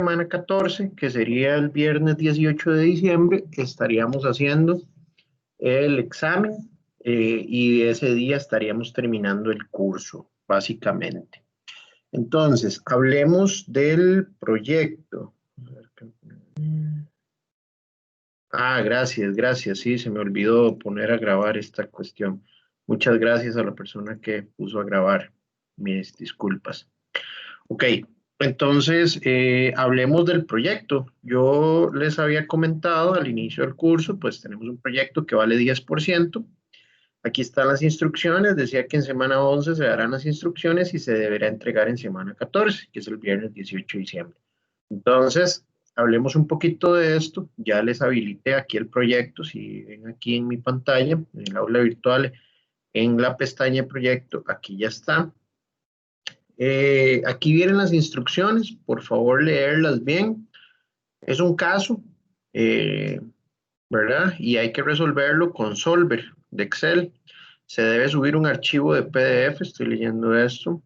semana 14, que sería el viernes 18 de diciembre, estaríamos haciendo el examen y ese día estaríamos terminando el curso, básicamente. Entonces, hablemos del proyecto. Ah, gracias, gracias. Sí, se me olvidó poner a grabar esta cuestión. Muchas gracias a la persona que puso a grabar. Mis disculpas. Ok, entonces hablemos del proyecto. Yo les había comentado al inicio del curso, pues tenemos un proyecto que vale 10%. Aquí están las instrucciones. Decía que en semana 11 se darán las instrucciones y se deberá entregar en semana 14, que es el viernes 18 de diciembre. Entonces, hablemos un poquito de esto. Ya les habilité aquí el proyecto. Si ven aquí en mi pantalla, en el aula virtual, en la pestaña proyecto, aquí ya está. Aquí vienen las instrucciones. Por favor, leerlas bien. Es un caso, eh, ¿verdad? Y hay que resolverlo con Solver de Excel. Se debe subir un archivo de PDF. Estoy leyendo esto.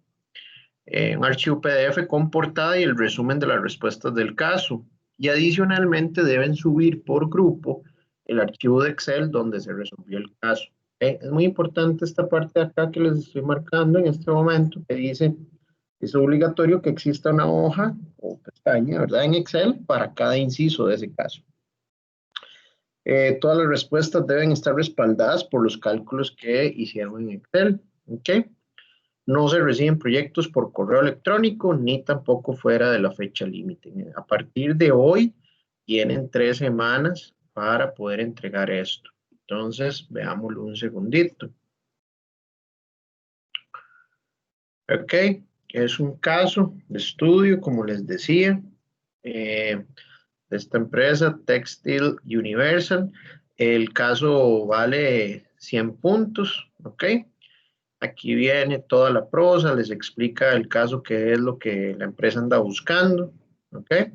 Un archivo PDF con portada y el resumen de las respuestas del caso. Y adicionalmente deben subir por grupo el archivo de Excel donde se resolvió el caso. Es muy importante esta parte de acá que les estoy marcando en este momento, que dice, es obligatorio que exista una hoja o pestaña, ¿verdad? En Excel para cada inciso de ese caso. Todas las respuestas deben estar respaldadas por los cálculos que hicieron en Excel. ¿Ok? No se reciben proyectos por correo electrónico ni tampoco fuera de la fecha límite. A partir de hoy tienen 3 semanas para poder entregar esto. Entonces, veámoslo un segundito. Ok, es un caso de estudio, como les decía, de esta empresa, Textile Universal. El caso vale 100 puntos, ok. Aquí viene toda la prosa, les explica el caso, qué es lo que la empresa anda buscando, ¿ok?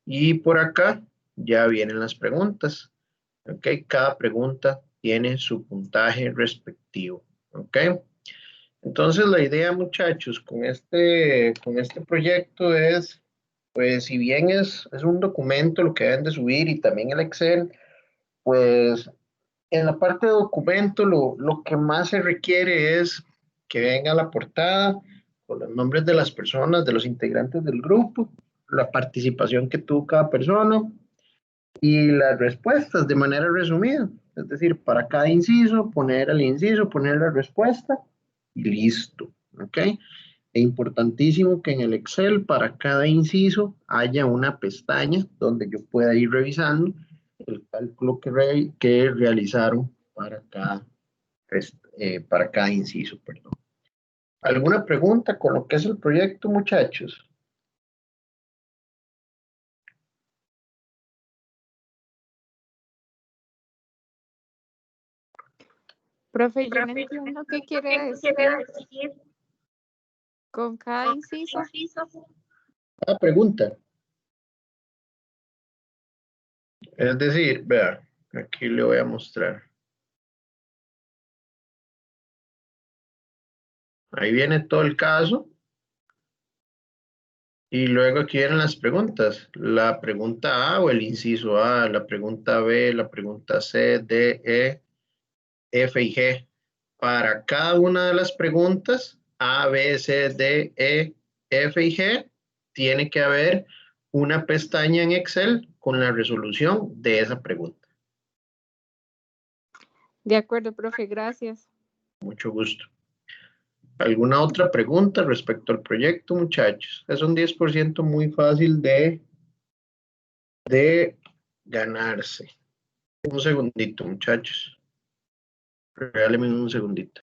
Y por acá ya vienen las preguntas, ¿ok? Cada pregunta tiene su puntaje respectivo, ¿ok? Entonces la idea, muchachos, con este proyecto es, pues si bien es un documento lo que deben de subir y también el Excel, pues en la parte de documento lo que más se requiere es que venga la portada con los nombres de las personas, de los integrantes del grupo, la participación que tuvo cada persona y las respuestas de manera resumida. Es decir, para cada inciso, poner el inciso, poner la respuesta y listo. ¿Ok? Es importantísimo que en el Excel para cada inciso haya una pestaña donde yo pueda ir revisando el cálculo que realizaron para cada inciso. Perdón. ¿Alguna pregunta con lo que es el proyecto, muchachos? Profe, yo no entiendo qué quiere decir con cada inciso. Cada pregunta. Es decir, vea, aquí le voy a mostrar. Ahí viene todo el caso. Y luego aquí vienen las preguntas. La pregunta A o el inciso A, la pregunta B, la pregunta C, D, E, F y G. Para cada una de las preguntas, A, B, C, D, E, F y G, tiene que haber una pestaña en Excel con la resolución de esa pregunta. De acuerdo, profe, gracias. Mucho gusto. ¿Alguna otra pregunta respecto al proyecto, muchachos? Es un 10% muy fácil de ganarse. Un segundito, muchachos. Regálenme un segundito.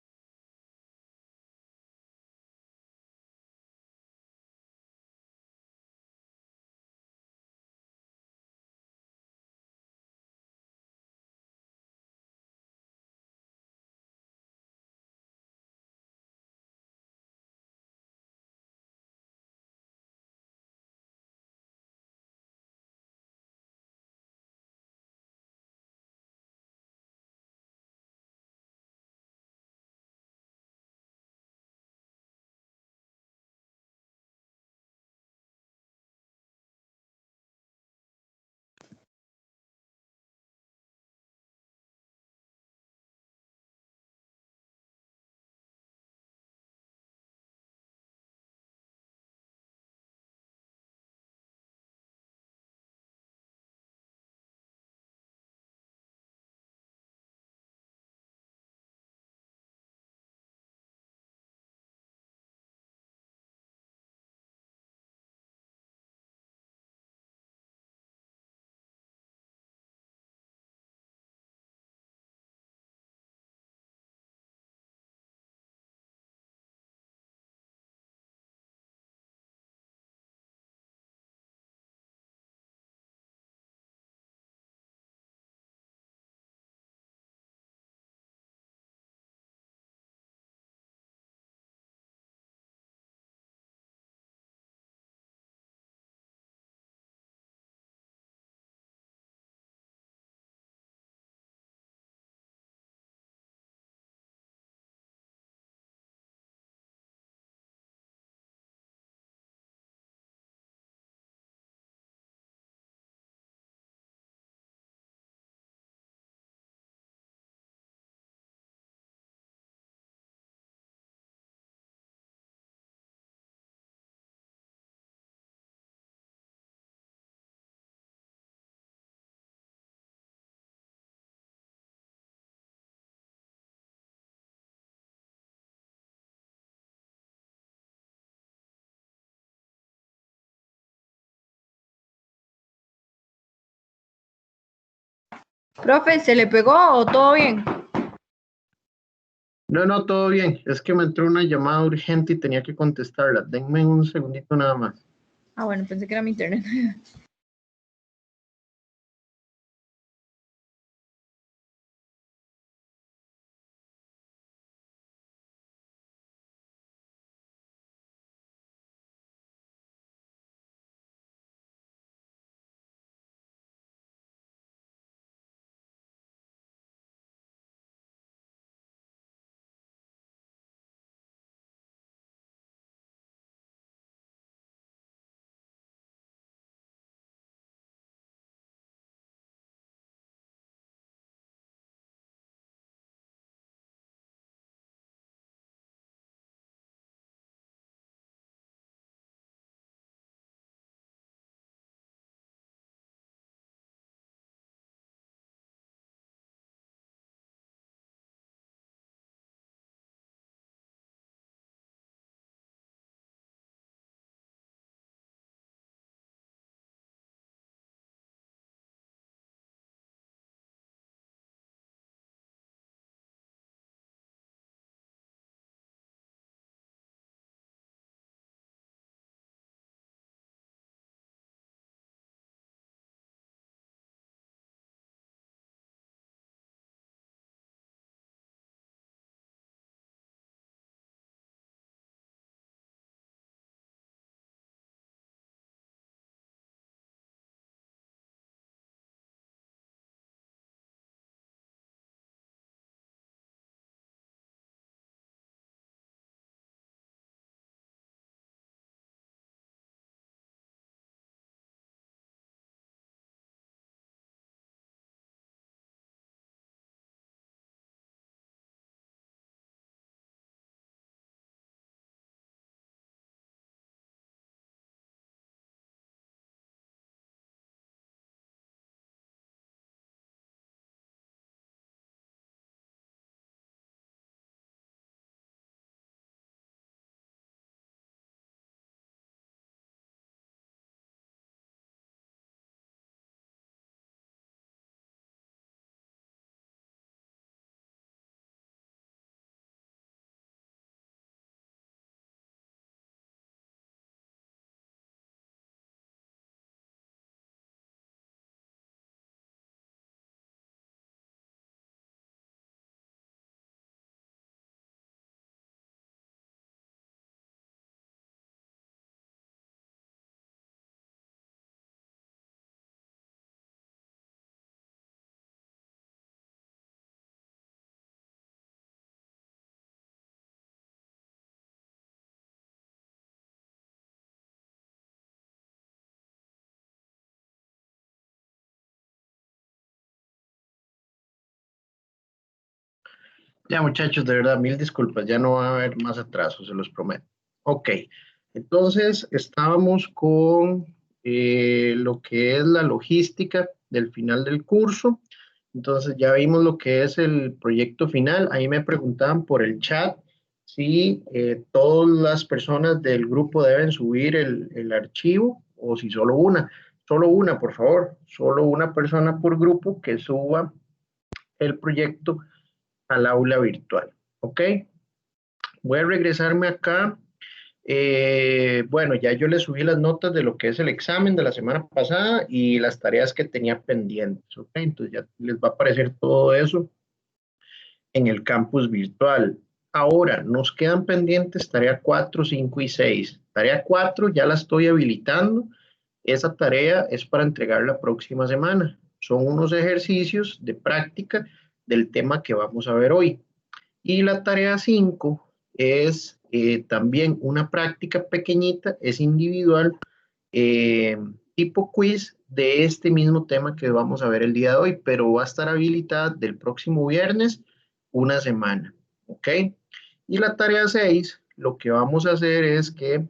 Profe, ¿se le pegó o todo bien? No, todo bien. Es que me entró una llamada urgente y tenía que contestarla. Denme un segundito nada más. Ah, bueno, pensé que era mi internet. Ya, muchachos, de verdad, mil disculpas. Ya no va a haber más atrasos, se los prometo. Ok, entonces estábamos con lo que es la logística del final del curso. Entonces ya vimos lo que es el proyecto final. Ahí me preguntaban por el chat si todas las personas del grupo deben subir el archivo o si solo una. Solo una, por favor. Solo una persona por grupo que suba el proyecto al aula virtual. ¿Ok? Voy a regresarme acá. Bueno, ya yo le subí las notas de lo que es el examen de la semana pasada y las tareas que tenía pendientes. ¿Ok? Entonces ya les va a aparecer todo eso en el campus virtual. Ahora, nos quedan pendientes tarea 4, 5 y 6. Tarea 4 ya la estoy habilitando. Esa tarea es para entregar la próxima semana. Son unos ejercicios de práctica del tema que vamos a ver hoy. Y la tarea 5 es también una práctica pequeñita, es individual, eh, tipo quiz de este mismo tema que vamos a ver el día de hoy, pero va a estar habilitada del próximo viernes una semana, ¿ok? Y la tarea 6 lo que vamos a hacer es que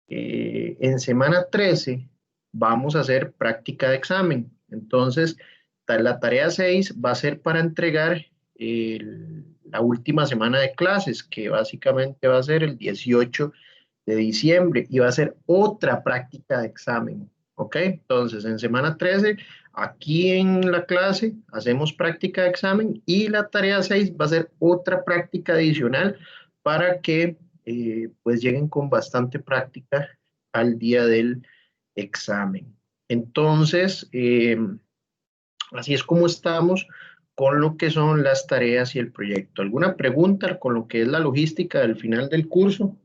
en semana 13 vamos a hacer práctica de examen. Entonces, la tarea 6 va a ser para entregar la última semana de clases, que básicamente va a ser el 18 de diciembre y va a ser otra práctica de examen. ¿Ok? Entonces, en semana 13, aquí en la clase, hacemos práctica de examen y la tarea 6 va a ser otra práctica adicional para que pues lleguen con bastante práctica al día del examen. Entonces, así es como estamos con lo que son las tareas y el proyecto. ¿Alguna pregunta con lo que es la logística del final del curso?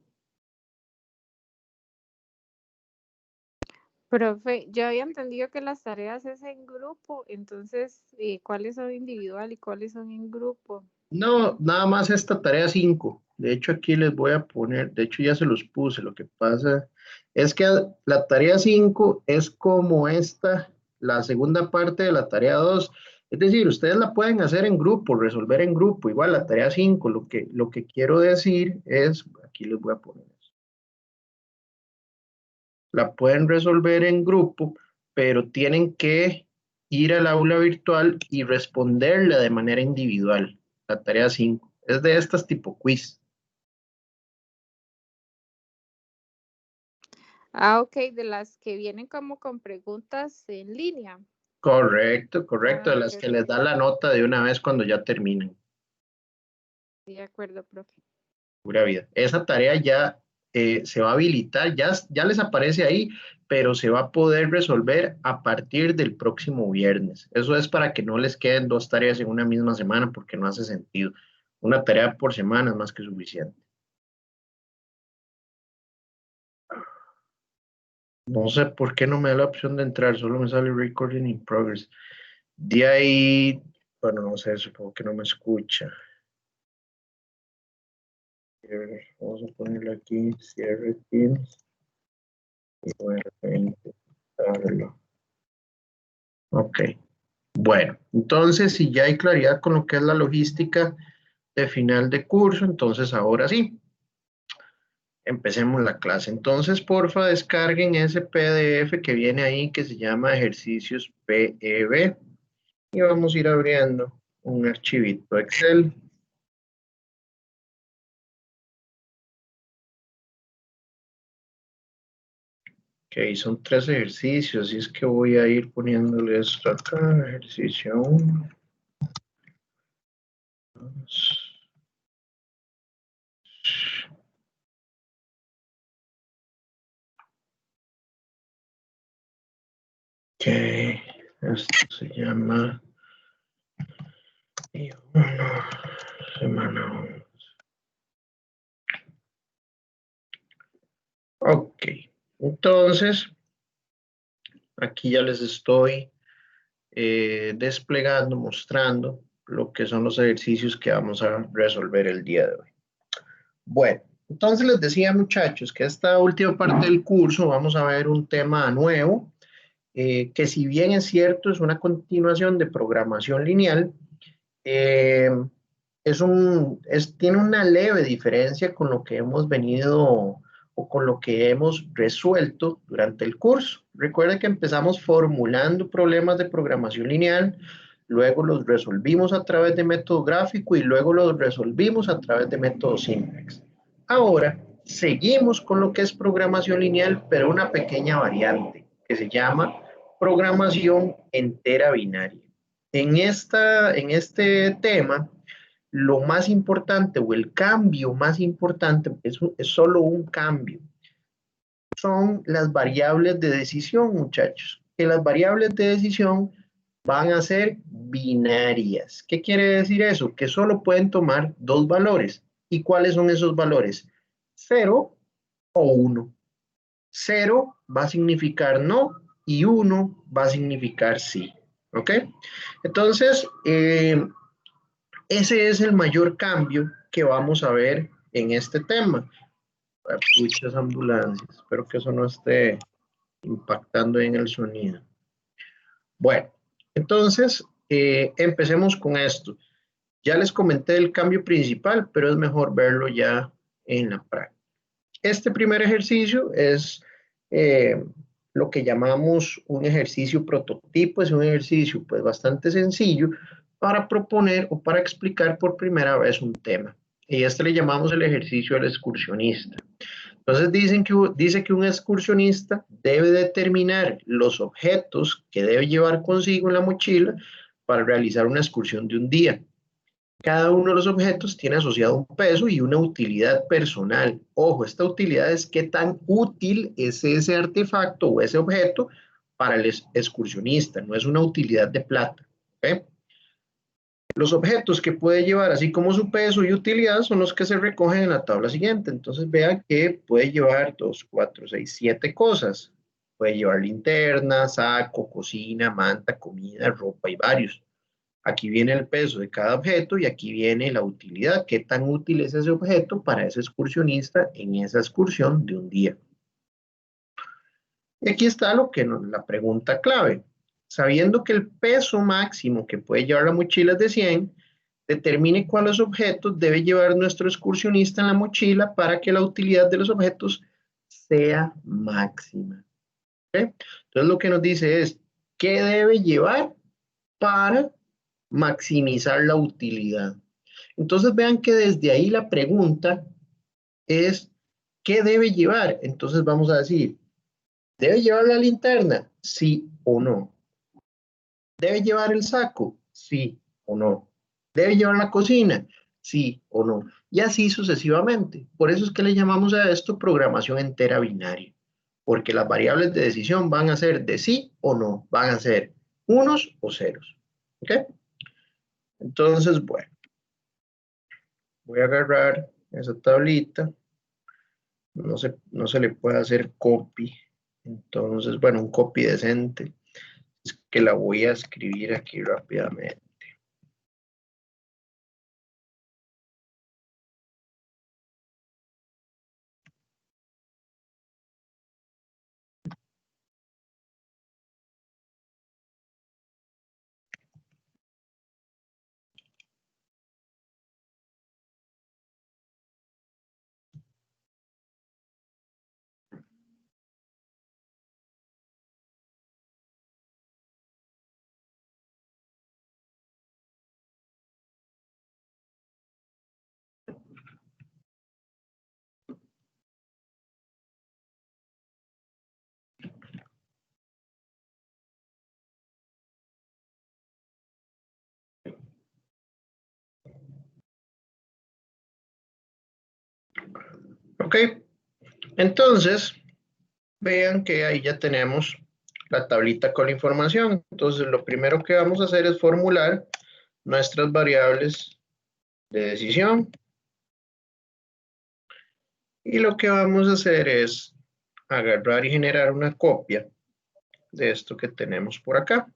Profe, yo había entendido que las tareas es en grupo, entonces, ¿cuáles son individual y cuáles son en grupo? No, nada más esta tarea 5. De hecho, aquí les voy a poner, de hecho ya se los puse. Lo que pasa es que la tarea 5 es como esta, la segunda parte de la tarea 2. Es decir, ustedes la pueden hacer en grupo, resolver en grupo. Igual la tarea 5. Lo que quiero decir es, aquí les voy a poner eso. La pueden resolver en grupo, pero tienen que ir al aula virtual y responderla de manera individual. La tarea 5 es de estas tipo quiz. Ah, ok, de las que vienen como con preguntas en línea. Correcto, correcto, de Ah, ok, las que ok. les da la nota de una vez cuando ya terminan. De acuerdo, profe. Pura vida. Esa tarea ya se va a habilitar, ya les aparece ahí, pero se va a poder resolver a partir del próximo viernes. Eso es para que no les queden dos tareas en una misma semana porque no hace sentido. Una tarea por semana es más que suficiente. No sé por qué no me da la opción de entrar, solo me sale recording in progress. De ahí, bueno, no sé, supongo que no me escucha. Vamos a ponerle aquí, cierre Teams, y voy a intentarlo. Ok, bueno, entonces si ya hay claridad con lo que es la logística de final de curso, entonces ahora sí, empecemos la clase. Entonces, porfa, descarguen ese PDF que viene ahí que se llama ejercicios PEB y vamos a ir abriendo un archivito Excel. Ok, son 3 ejercicios, y es que voy a ir poniéndole esto acá, ejercicio 1. Ok, esto se llama semana 1. Ok, entonces aquí ya les estoy desplegando, mostrando lo que son los ejercicios que vamos a resolver el día de hoy. Bueno, entonces les decía, muchachos, que esta última parte del curso vamos a ver un tema nuevo, que si bien es cierto, es una continuación de programación lineal, eh, tiene una leve diferencia con lo que hemos venido o con lo que hemos resuelto durante el curso. Recuerda que empezamos formulando problemas de programación lineal, luego los resolvimos a través de método gráfico y luego los resolvimos a través de método simplex. Ahora seguimos con lo que es programación lineal, pero una pequeña variante que se llama programación entera binaria. En este tema, lo más importante o el cambio más importante es solo un cambio. Son las variables de decisión, muchachos. Que las variables de decisión van a ser binarias. ¿Qué quiere decir eso? Que solo pueden tomar dos valores. ¿Y cuáles son esos valores? 0 o 1. 0 va a significar no y 1 va a significar sí. ¿Ok? Entonces, ese es el mayor cambio que vamos a ver en este tema. Muchas ambulancias. Espero que eso no esté impactando en el sonido. Bueno, entonces empecemos con esto. Ya les comenté el cambio principal, pero es mejor verlo ya en la práctica. Este primer ejercicio es lo que llamamos un ejercicio prototipo. Es un ejercicio pues bastante sencillo para proponer o para explicar por primera vez un tema. Y este le llamamos el ejercicio del excursionista. Entonces dice que un excursionista debe determinar los objetos que debe llevar consigo en la mochila para realizar una excursión de un día. Cada uno de los objetos tiene asociado un peso y una utilidad personal. Ojo, esta utilidad es qué tan útil es ese artefacto o ese objeto para el excursionista, no es una utilidad de plata. ¿Okay? Los objetos que puede llevar, así como su peso y utilidad, son los que se recogen en la tabla siguiente. Entonces vean que puede llevar 2, 4, 6, 7 cosas. Puede llevar linterna, saco, cocina, manta, comida, ropa y varios. Aquí viene el peso de cada objeto y aquí viene la utilidad. ¿Qué tan útil es ese objeto para ese excursionista en esa excursión de un día? Y aquí está la pregunta clave. Sabiendo que el peso máximo que puede llevar la mochila es de 100, determine cuáles objetos debe llevar nuestro excursionista en la mochila para que la utilidad de los objetos sea máxima. ¿Okay? Entonces lo que nos dice es, ¿qué debe llevar para maximizar la utilidad? Entonces vean que desde ahí la pregunta es, ¿qué debe llevar? Entonces vamos a decir, ¿debe llevar la linterna? Sí o no. ¿Debe llevar el saco? Sí o no. ¿Debe llevar la cocina? Sí o no. Y así sucesivamente. Por eso es que le llamamos a esto programación entera binaria. Porque las variables de decisión van a ser de sí o no. Van a ser unos o ceros. ¿Ok? Entonces, bueno. Voy a agarrar esa tablita. No se le puede hacer copy. Entonces, bueno, un copy decente. Es que la voy a escribir aquí rápidamente. Ok, entonces vean que ahí ya tenemos la tablita con la información. Entonces lo primero que vamos a hacer es formular nuestras variables de decisión. Y lo que vamos a hacer es agarrar y generar una copia de esto que tenemos por acá.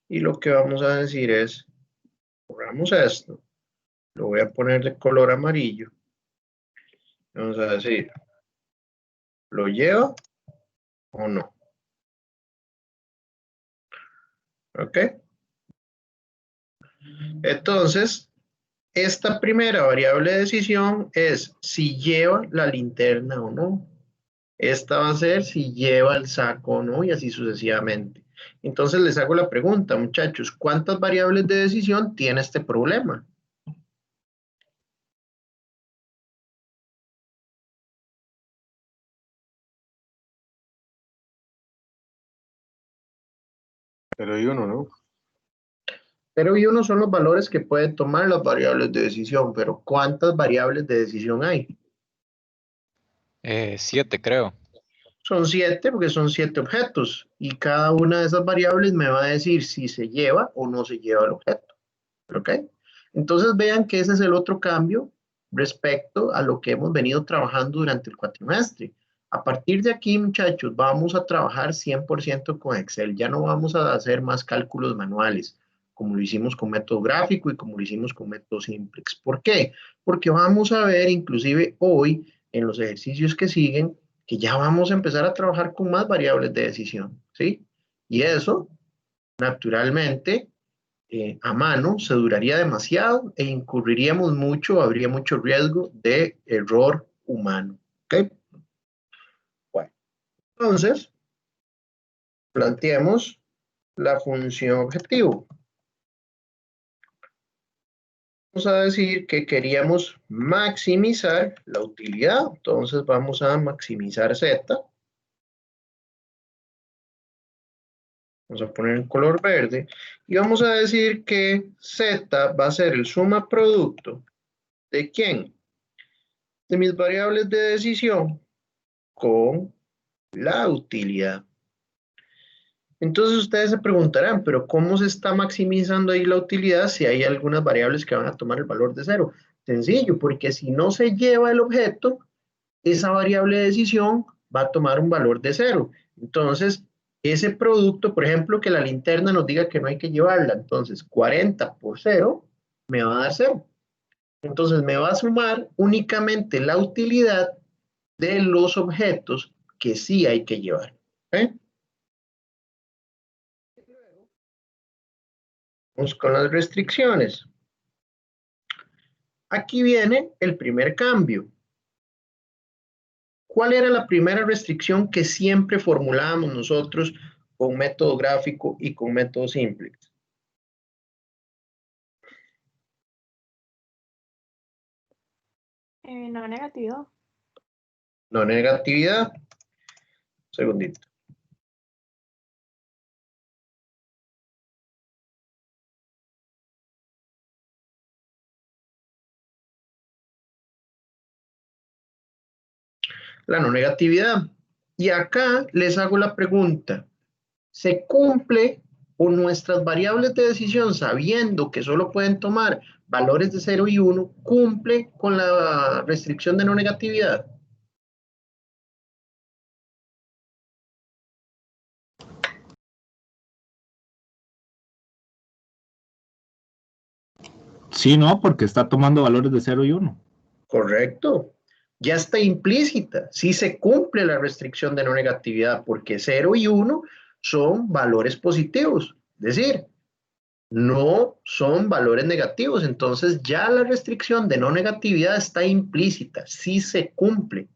Y lo que vamos a decir es, borramos esto, lo voy a poner de color amarillo. Vamos a decir, ¿lo lleva o no? ¿Ok? Entonces, esta primera variable de decisión es si lleva la linterna o no. Esta va a ser si lleva el saco o no y así sucesivamente. Entonces les hago la pregunta, muchachos, ¿cuántas variables de decisión tiene este problema? Pero hay uno, ¿no? 0 y 1 son los valores que pueden tomar las variables de decisión, pero ¿cuántas variables de decisión hay? 7 creo. Son 7 porque son 7 objetos y cada una de esas variables me va a decir si se lleva o no se lleva el objeto. ¿Ok? Entonces vean que ese es el otro cambio respecto a lo que hemos venido trabajando durante el cuatrimestre. A partir de aquí, muchachos, vamos a trabajar 100% con Excel. Ya no vamos a hacer más cálculos manuales, como lo hicimos con método gráfico y como lo hicimos con método simplex. ¿Por qué? Porque vamos a ver, inclusive hoy, en los ejercicios que siguen, que ya vamos a empezar a trabajar con más variables de decisión, ¿sí? Y eso, naturalmente, a mano se duraría demasiado e incurriríamos mucho, habría mucho riesgo de error humano. ¿Ok? Bueno, entonces, planteemos la función objetivo. Vamos a decir que queríamos maximizar la utilidad. Entonces vamos a maximizar Z. Vamos a poner en color verde. Y vamos a decir que Z va a ser el suma producto. ¿De quién? De mis variables de decisión con la utilidad. Entonces ustedes se preguntarán, pero ¿cómo se está maximizando ahí la utilidad si hay algunas variables que van a tomar el valor de 0? Sencillo, porque si no se lleva el objeto, esa variable de decisión va a tomar un valor de 0. Entonces, ese producto, por ejemplo, que la linterna nos diga que no hay que llevarla, entonces 40 por 0 me va a dar 0. Entonces me va a sumar únicamente la utilidad de los objetos que sí hay que llevar. ¿Okay? Vamos con las restricciones. Aquí viene el primer cambio. ¿Cuál era la primera restricción que siempre formulábamos nosotros con método gráfico y con método simplex? No negatividad. No negatividad. Un segundito. La no negatividad. Y acá les hago la pregunta. ¿Se cumple o nuestras variables de decisión, sabiendo que solo pueden tomar valores de 0 y 1, cumple con la restricción de no negatividad? Sí, no, porque está tomando valores de 0 y 1. Correcto. Ya está implícita. Sí se cumple la restricción de no negatividad porque 0 y 1 son valores positivos. Es decir, no son valores negativos. Entonces ya la restricción de no negatividad está implícita. Sí se cumple.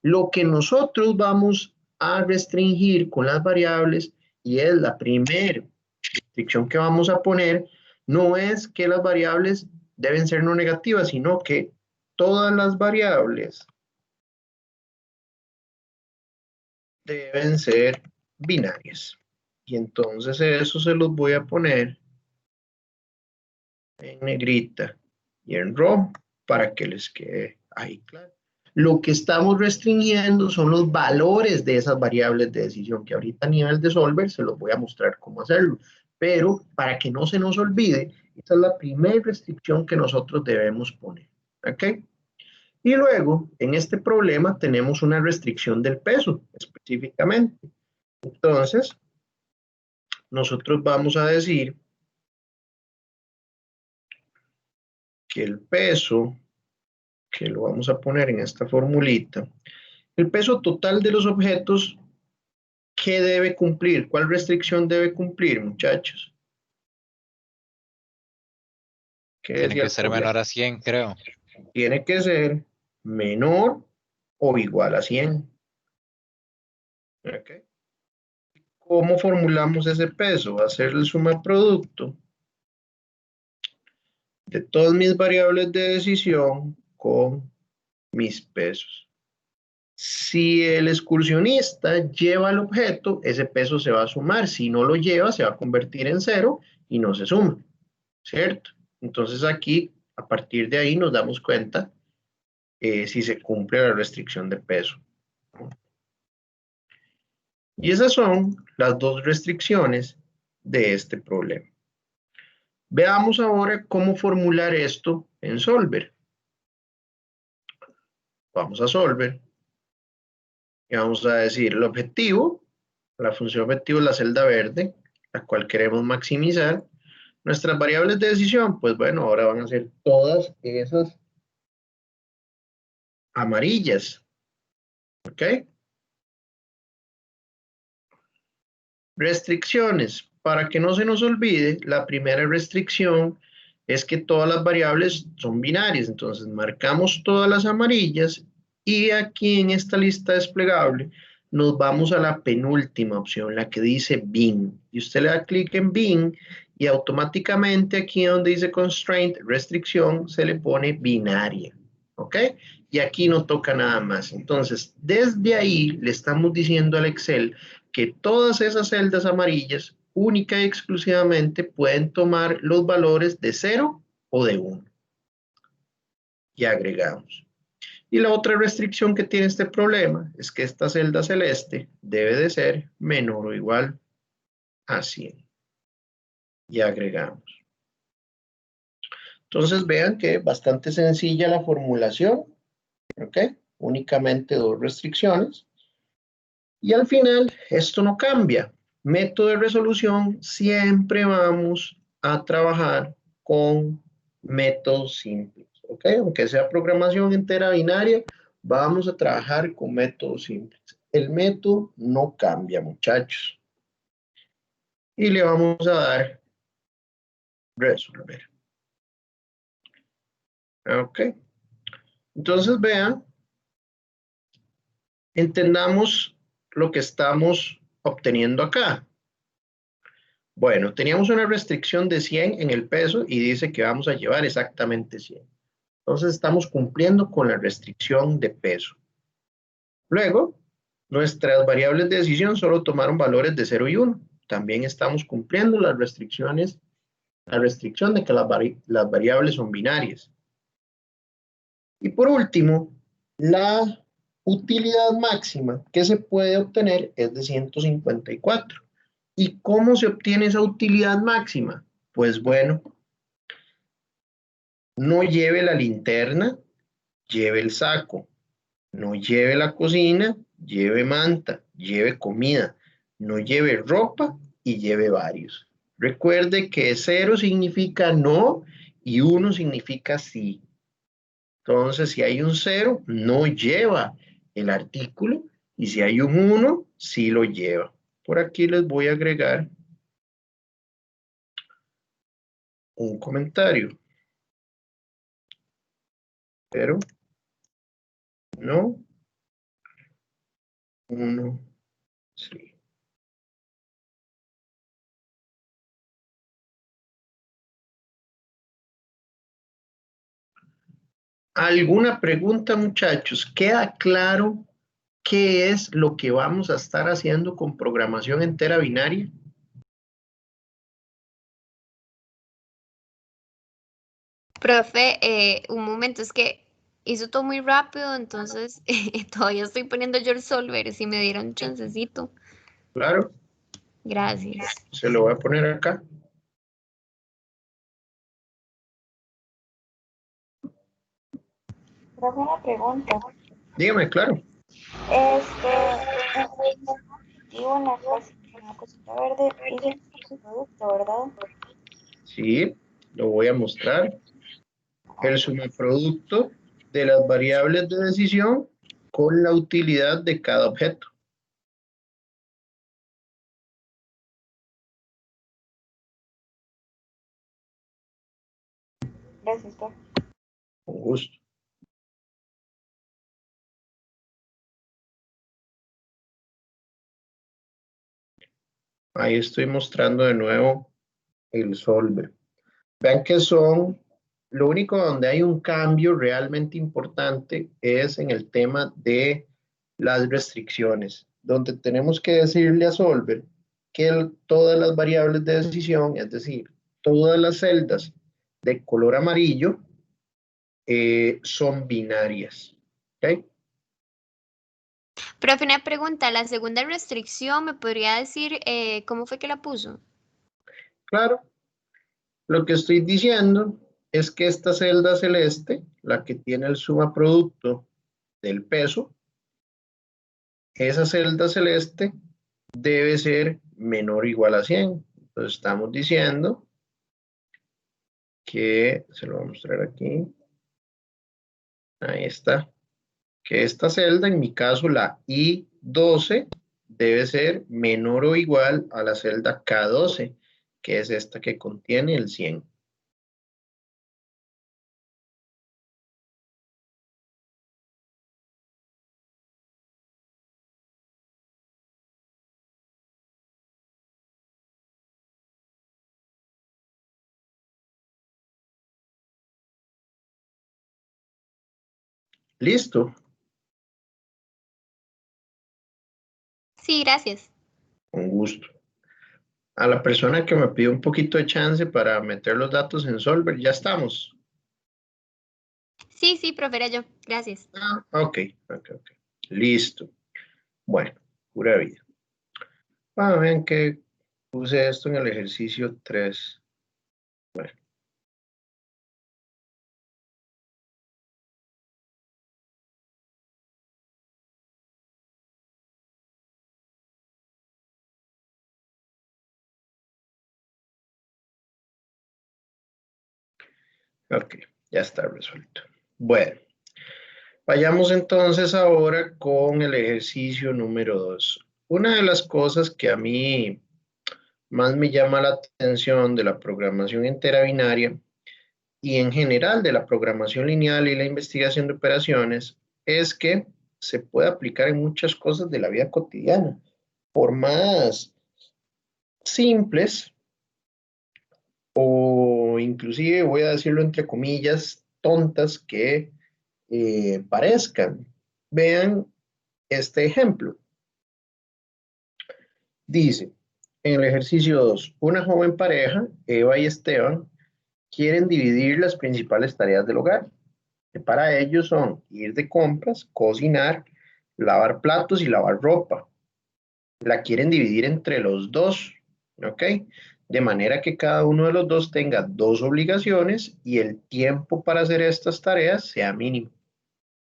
Lo que nosotros vamos a restringir con las variables, y es la primera restricción que vamos a poner, no es que las variables deben ser no negativas, sino que todas las variables deben ser binarias. Y entonces eso se los voy a poner en negrita y en rojo para que les quede ahí claro. Lo que estamos restringiendo son los valores de esas variables de decisión, que ahorita a nivel de solver se los voy a mostrar cómo hacerlo. Pero para que no se nos olvide, esa es la primera restricción que nosotros debemos poner. ¿Ok? Y luego, en este problema, tenemos una restricción del peso, específicamente. Entonces, nosotros vamos a decir que el peso, que lo vamos a poner en esta formulita, el peso total de los objetos, ¿qué debe cumplir? ¿Cuál restricción debe cumplir, muchachos? Tiene que ser menor a 100, creo. Tiene que ser menor o igual a 100. ¿Okay? ¿Cómo formulamos ese peso? Va a ser el suma producto de todas mis variables de decisión con mis pesos. Si el excursionista lleva el objeto, ese peso se va a sumar. Si no lo lleva, se va a convertir en 0 y no se suma. ¿Cierto? Entonces aquí, a partir de ahí, nos damos cuenta si se cumple la restricción de peso. Y esas son las dos restricciones de este problema. Veamos ahora cómo formular esto en Solver. Vamos a Solver y vamos a decir el objetivo, la función objetivo es la celda verde, la cual queremos maximizar. Nuestras variables de decisión, pues bueno, ahora van a ser todas esas amarillas. ¿Ok? Restricciones. Para que no se nos olvide, la primera restricción es que todas las variables son binarias. Entonces marcamos todas las amarillas y aquí en esta lista desplegable nos vamos a la penúltima opción, la que dice bin. Y usted le da clic en bin y automáticamente aquí donde dice constraint, restricción, se le pone binaria, ¿ok? Y aquí no toca nada más. Entonces, desde ahí le estamos diciendo al Excel que todas esas celdas amarillas, única y exclusivamente, pueden tomar los valores de 0 o de 1. Y agregamos. Y la otra restricción que tiene este problema es que esta celda celeste debe de ser menor o igual a 100. Y agregamos. Entonces vean que es bastante sencilla la formulación, ¿ok? Únicamente dos restricciones. Y al final, esto no cambia. Método de resolución, siempre vamos a trabajar con métodos simples, ¿ok? Aunque sea programación entera binaria, vamos a trabajar con métodos simples. El método no cambia, muchachos. Y le vamos a dar resolver. Ok. Entonces vean, entendamos lo que estamos obteniendo acá. Bueno, teníamos una restricción de 100 en el peso y dice que vamos a llevar exactamente 100. Entonces estamos cumpliendo con la restricción de peso. Luego, nuestras variables de decisión solo tomaron valores de 0 y 1. También estamos cumpliendo las restricciones, la restricción de que las variables son binarias. Y por último, la utilidad máxima que se puede obtener es de 154. ¿Y cómo se obtiene esa utilidad máxima? Pues bueno, no lleve la linterna, lleve el saco. No lleve la cocina, lleve manta, lleve comida. No lleve ropa y lleve varios. Recuerde que 0 significa no y 1 significa sí. Entonces, si hay un 0, no lleva el artículo, y si hay un 1, sí lo lleva. Por aquí les voy a agregar un comentario. Pero no, 1, sí. ¿Alguna pregunta, muchachos? ¿Queda claro qué es lo que vamos a estar haciendo con programación entera binaria? Profe, un momento, es que hizo todo muy rápido, entonces todavía estoy poniendo yo el solver, si me diera un chancecito. Claro, Gracias. se lo voy a poner acá. Profe, una pregunta. Dígame, claro. En el menú objetivo, en la cosita verde, dice el producto, ¿verdad? Sí, lo voy a mostrar. El sumaproducto de las variables de decisión con la utilidad de cada objeto. Gracias, profe. Con gusto. Ahí estoy mostrando de nuevo el solver. Vean que son, lo único donde hay un cambio realmente importante es en el tema de las restricciones, donde tenemos que decirle a Solver que todas las variables de decisión, es decir, todas las celdas de color amarillo son binarias. ¿Ok? Profe, una pregunta, la segunda restricción, ¿me podría decir cómo fue que la puso? Claro, lo que estoy diciendo es que esta celda celeste, la que tiene el sumaproducto del peso, esa celda celeste debe ser menor o igual a 100. Entonces estamos diciendo que, se lo voy a mostrar aquí, ahí está, que esta celda, en mi caso la I12, debe ser menor o igual a la celda K12, que es esta que contiene el 100. ¿Listo? Sí, gracias. Con gusto. A la persona que me pidió un poquito de chance para meter los datos en Solver, ya estamos. Sí, profe, era yo. Gracias. Ok. Listo. Bueno, pura vida. Vean que puse esto en el ejercicio 3. Bueno. Ok, ya está resuelto. Bueno, vayamos entonces ahora con el ejercicio número 2. Una de las cosas que a mí más me llama la atención de la programación entera binaria y en general de la programación lineal y la investigación de operaciones es que se puede aplicar en muchas cosas de la vida cotidiana, por más simples o inclusive, voy a decirlo entre comillas, tontas que parezcan. Vean este ejemplo. Dice, en el ejercicio 2, una joven pareja, Eva y Esteban, quieren dividir las principales tareas del hogar, que para ellos son ir de compras, cocinar, lavar platos y lavar ropa. La quieren dividir entre los dos, ¿ok? De manera que cada uno de los dos tenga 2 obligaciones y el tiempo para hacer estas tareas sea mínimo.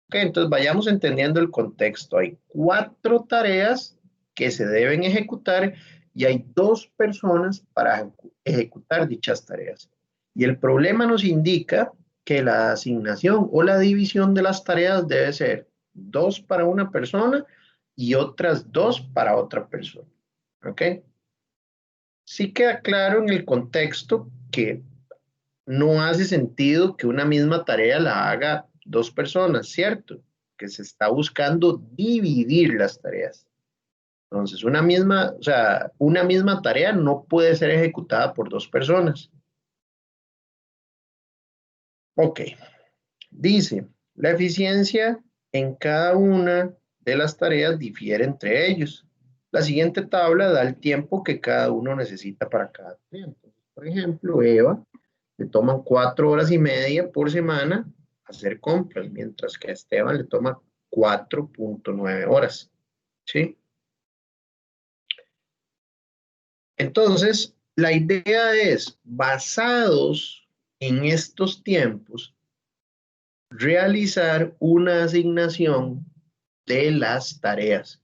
Ok, entonces vayamos entendiendo el contexto. Hay 4 tareas que se deben ejecutar y hay 2 personas para ejecutar dichas tareas. Y el problema nos indica que la asignación o la división de las tareas debe ser 2 para una persona y otras 2 para otra persona. ¿Ok? Sí queda claro en el contexto que no hace sentido que una misma tarea la haga 2 personas, ¿cierto? Que se está buscando dividir las tareas. Entonces, una misma tarea no puede ser ejecutada por 2 personas. Ok. Dice, la eficiencia en cada una de las tareas difiere entre ellos. La siguiente tabla da el tiempo que cada uno necesita para cada tarea. Entonces, por ejemplo, Eva le toman 4 horas y media por semana hacer compras, mientras que a Esteban le toma 4.9 horas. ¿Sí? Entonces, la idea es, basados en estos tiempos, realizar una asignación de las tareas.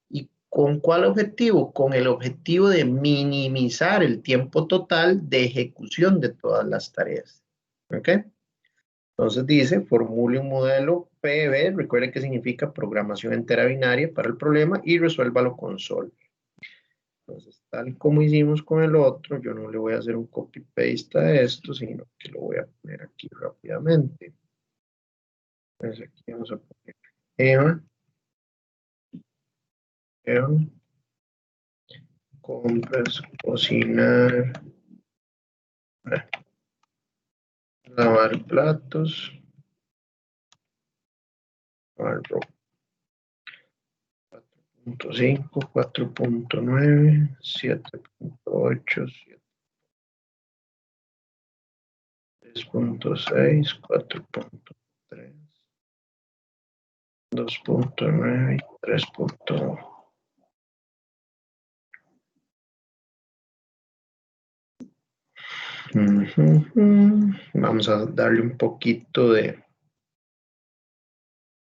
¿Y con cuál objetivo? Con el objetivo de minimizar el tiempo total de ejecución de todas las tareas. ¿Ok? Entonces dice, formule un modelo PB, recuerde que significa programación entera binaria para el problema y resuélvalo con Solver. Entonces, tal como hicimos con el otro, yo no le voy a hacer un copy-paste a esto, sino que lo voy a poner aquí rápidamente. Entonces aquí vamos a poner Eva, compras, cocinar, lavar platos, lavar ropa. 4.5, 4.9, 7.8, 3.6, 4.3, 2.9 y 3.1. Vamos a darle un poquito de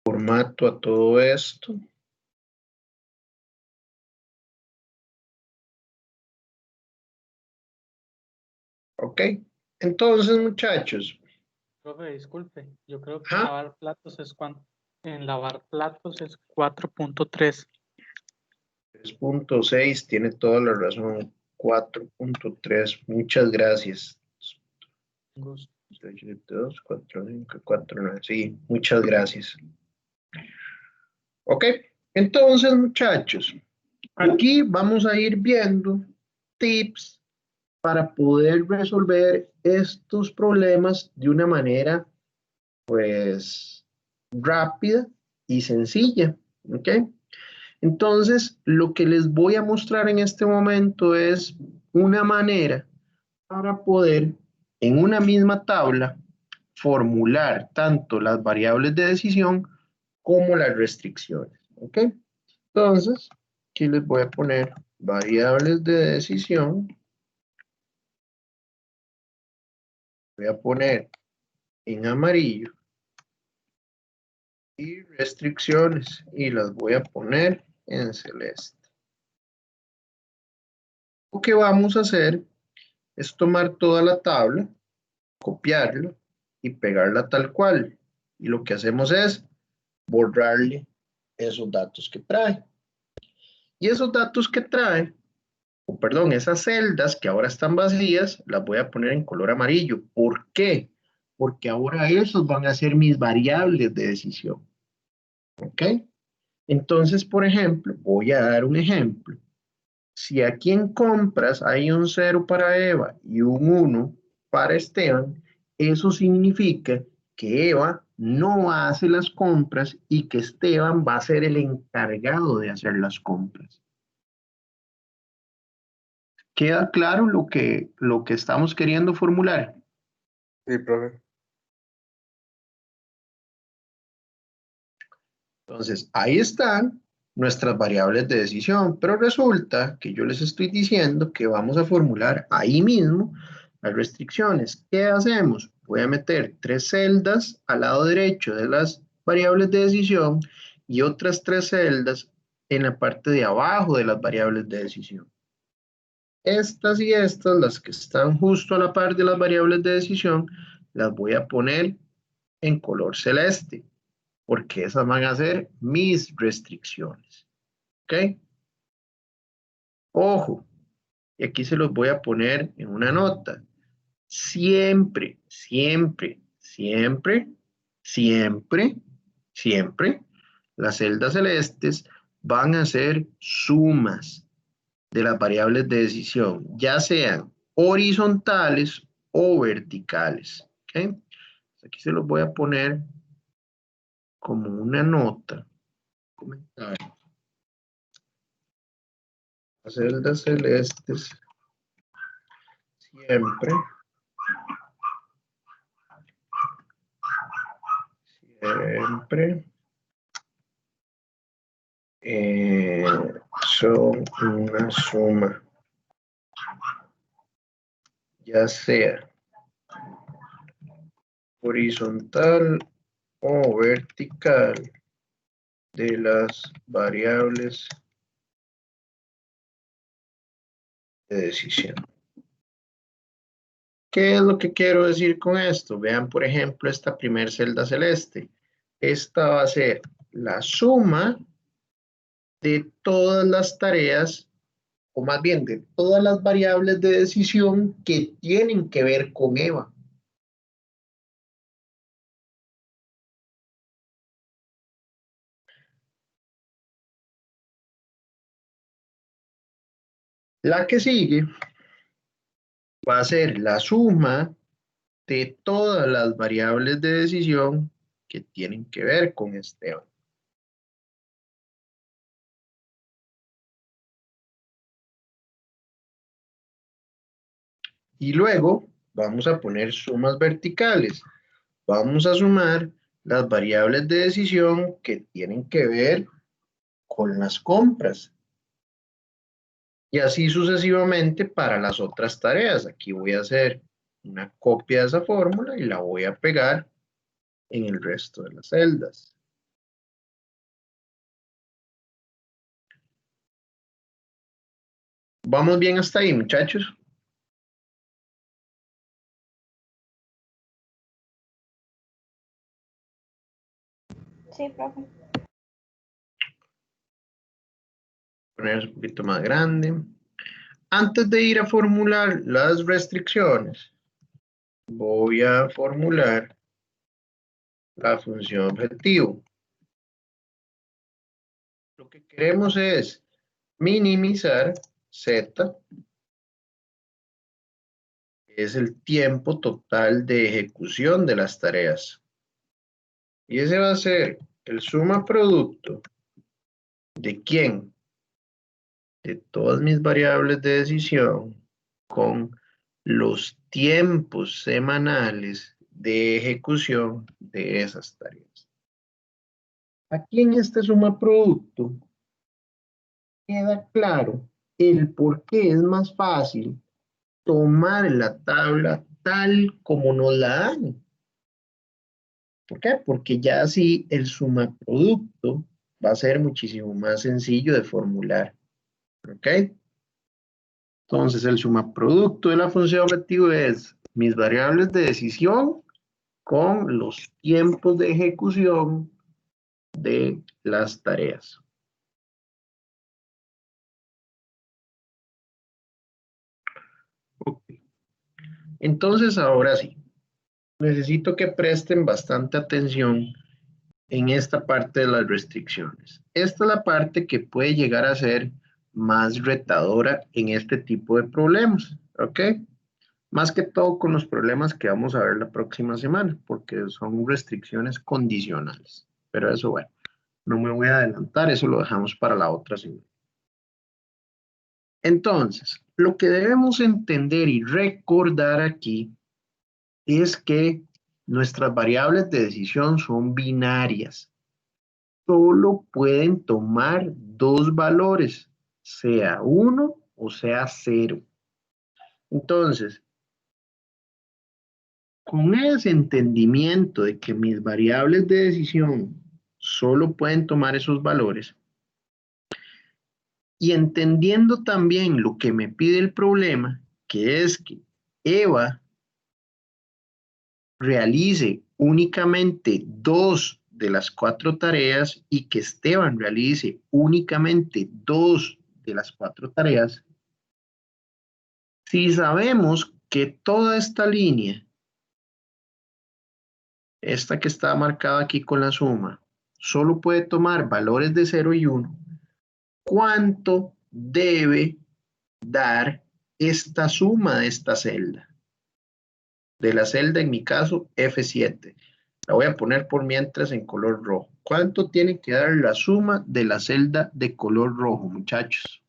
formato a todo esto. Ok, entonces muchachos. Profe, disculpe, yo creo que Ajá. lavar platos es en lavar platos es 4.3. 3.6, tiene toda la razón. 4.3, muchas gracias. 2, 4, 5, 4, 9. Sí, muchas gracias. Ok, entonces muchachos, aquí vamos a ir viendo tips para poder resolver estos problemas de una manera, pues, rápida y sencilla. ¿Ok? Entonces, lo que les voy a mostrar en este momento es una manera para poder en una misma tabla formular tanto las variables de decisión como las restricciones. ¿Ok? Entonces, aquí les voy a poner variables de decisión. Voy a poner en amarillo. Y restricciones. Y las voy a poner en celeste. Lo que vamos a hacer es tomar toda la tabla, copiarla y pegarla tal cual. Y lo que hacemos es borrarle esos datos que trae. Y esos datos que trae, o perdón, esas celdas que ahora están vacías, las voy a poner en color amarillo. ¿Por qué? Porque ahora esos van a ser mis variables de decisión. ¿Ok? Entonces, por ejemplo, voy a dar un ejemplo. Si aquí en compras hay un 0 para Eva y un 1 para Esteban, eso significa que Eva no hace las compras y que Esteban va a ser el encargado de hacer las compras. ¿Queda claro lo que estamos queriendo formular? Sí, profe. Entonces, ahí están nuestras variables de decisión, pero resulta que yo les estoy diciendo que vamos a formular ahí mismo las restricciones. ¿Qué hacemos? Voy a meter 3 celdas al lado derecho de las variables de decisión y otras 3 celdas en la parte de abajo de las variables de decisión. Estas y estas, las que están justo a la par de las variables de decisión, las voy a poner en color celeste, porque esas van a ser mis restricciones. ¿Ok? Ojo, y aquí se los voy a poner en una nota. Siempre, siempre, siempre, siempre, siempre, las celdas celestes van a ser sumas de las variables de decisión, ya sean horizontales o verticales. ¿Ok? Aquí se los voy a poner como una nota, comentario. Las celdas celestes siempre son una suma, ya sea horizontal o vertical de las variables de decisión. ¿Qué es lo que quiero decir con esto? Vean, por ejemplo, esta primer celda celeste. Esta va a ser la suma de todas las tareas, o más bien de todas las variables de decisión que tienen que ver con Eva. La que sigue va a ser la suma de todas las variables de decisión que tienen que ver con Esteban. Y luego vamos a poner sumas verticales. Vamos a sumar las variables de decisión que tienen que ver con las compras. Y así sucesivamente para las otras tareas. Aquí voy a hacer una copia de esa fórmula y la voy a pegar en el resto de las celdas. ¿Vamos bien hasta ahí, muchachos? Sí, profe. Poner un poquito más grande. Antes de ir a formular las restricciones, voy a formular la función objetivo. Lo que queremos es minimizar Z, que es el tiempo total de ejecución de las tareas. Y ese va a ser el suma producto de ¿quién? De todas mis variables de decisión con los tiempos semanales de ejecución de esas tareas. Aquí en este suma producto queda claro el por qué es más fácil tomar la tabla tal como nos la dan. ¿Por qué? Porque ya así el suma producto va a ser muchísimo más sencillo de formular. ¿Ok? Entonces el suma producto de la función objetivo es mis variables de decisión con los tiempos de ejecución de las tareas. Okay. Entonces ahora sí, necesito que presten bastante atención en esta parte de las restricciones. Esta es la parte que puede llegar a ser más retadora en este tipo de problemas, ¿ok? Más que todo con los problemas que vamos a ver la próxima semana, porque son restricciones condicionales. Pero eso, bueno, no me voy a adelantar, eso lo dejamos para la otra semana. Entonces, lo que debemos entender y recordar aquí es que nuestras variables de decisión son binarias. Solo pueden tomar dos valores, sea 1 o sea 0. Entonces, con ese entendimiento de que mis variables de decisión solo pueden tomar esos valores, y entendiendo también lo que me pide el problema, que es que Eva realice únicamente 2 de las 4 tareas y que Esteban realice únicamente 2 de las 4 tareas, si sabemos que toda esta línea, esta que está marcada aquí con la suma, solo puede tomar valores de 0 y 1, ¿cuánto debe dar esta suma de esta celda? De la celda, en mi caso, F7. La voy a poner por mientras en color rojo. ¿Cuánto tiene que dar la suma de la celda de color rojo, muchachos?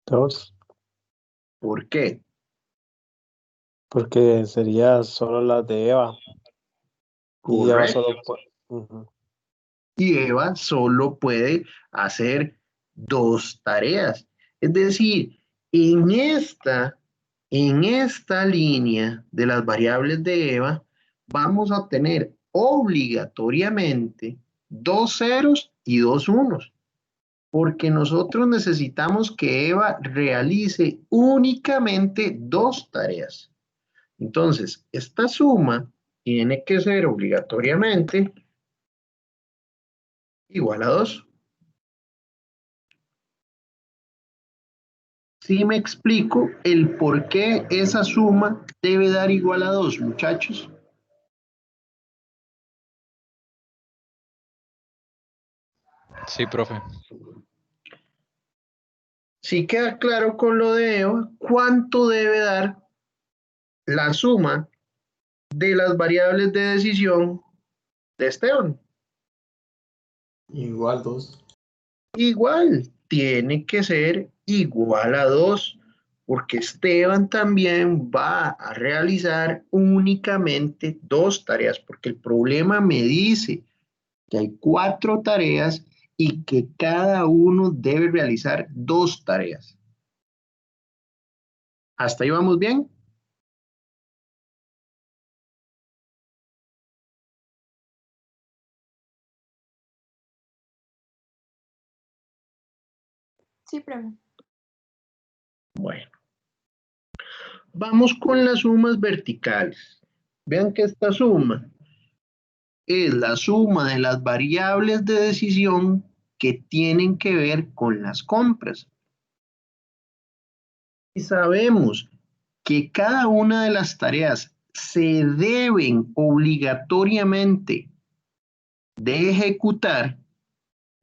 2. ¿Por qué? Porque sería solo las de Eva. Y Eva Correcto. solo puede. Y Eva solo puede hacer 2 tareas. Es decir, en esta línea de las variables de Eva, vamos a tener obligatoriamente 2 ceros y 2 unos. Porque nosotros necesitamos que Eva realice únicamente 2 tareas. Entonces, esta suma tiene que ser obligatoriamente igual a 2. ¿Sí me explico el por qué esa suma debe dar igual a 2, muchachos? Sí, profe. Si queda claro con lo de Eva, ¿cuánto debe dar la suma de las variables de decisión de Esteban? Igual 2. Igual, tiene que ser igual a 2, porque Esteban también va a realizar únicamente 2 tareas, porque el problema me dice que hay 4 tareas y que cada uno debe realizar 2 tareas. ¿Hasta ahí vamos bien? Sí, profe. Bueno. Vamos con las sumas verticales. Vean que esta suma es la suma de las variables de decisión que tienen que ver con las compras. Y sabemos que cada una de las tareas se deben obligatoriamente de ejecutar,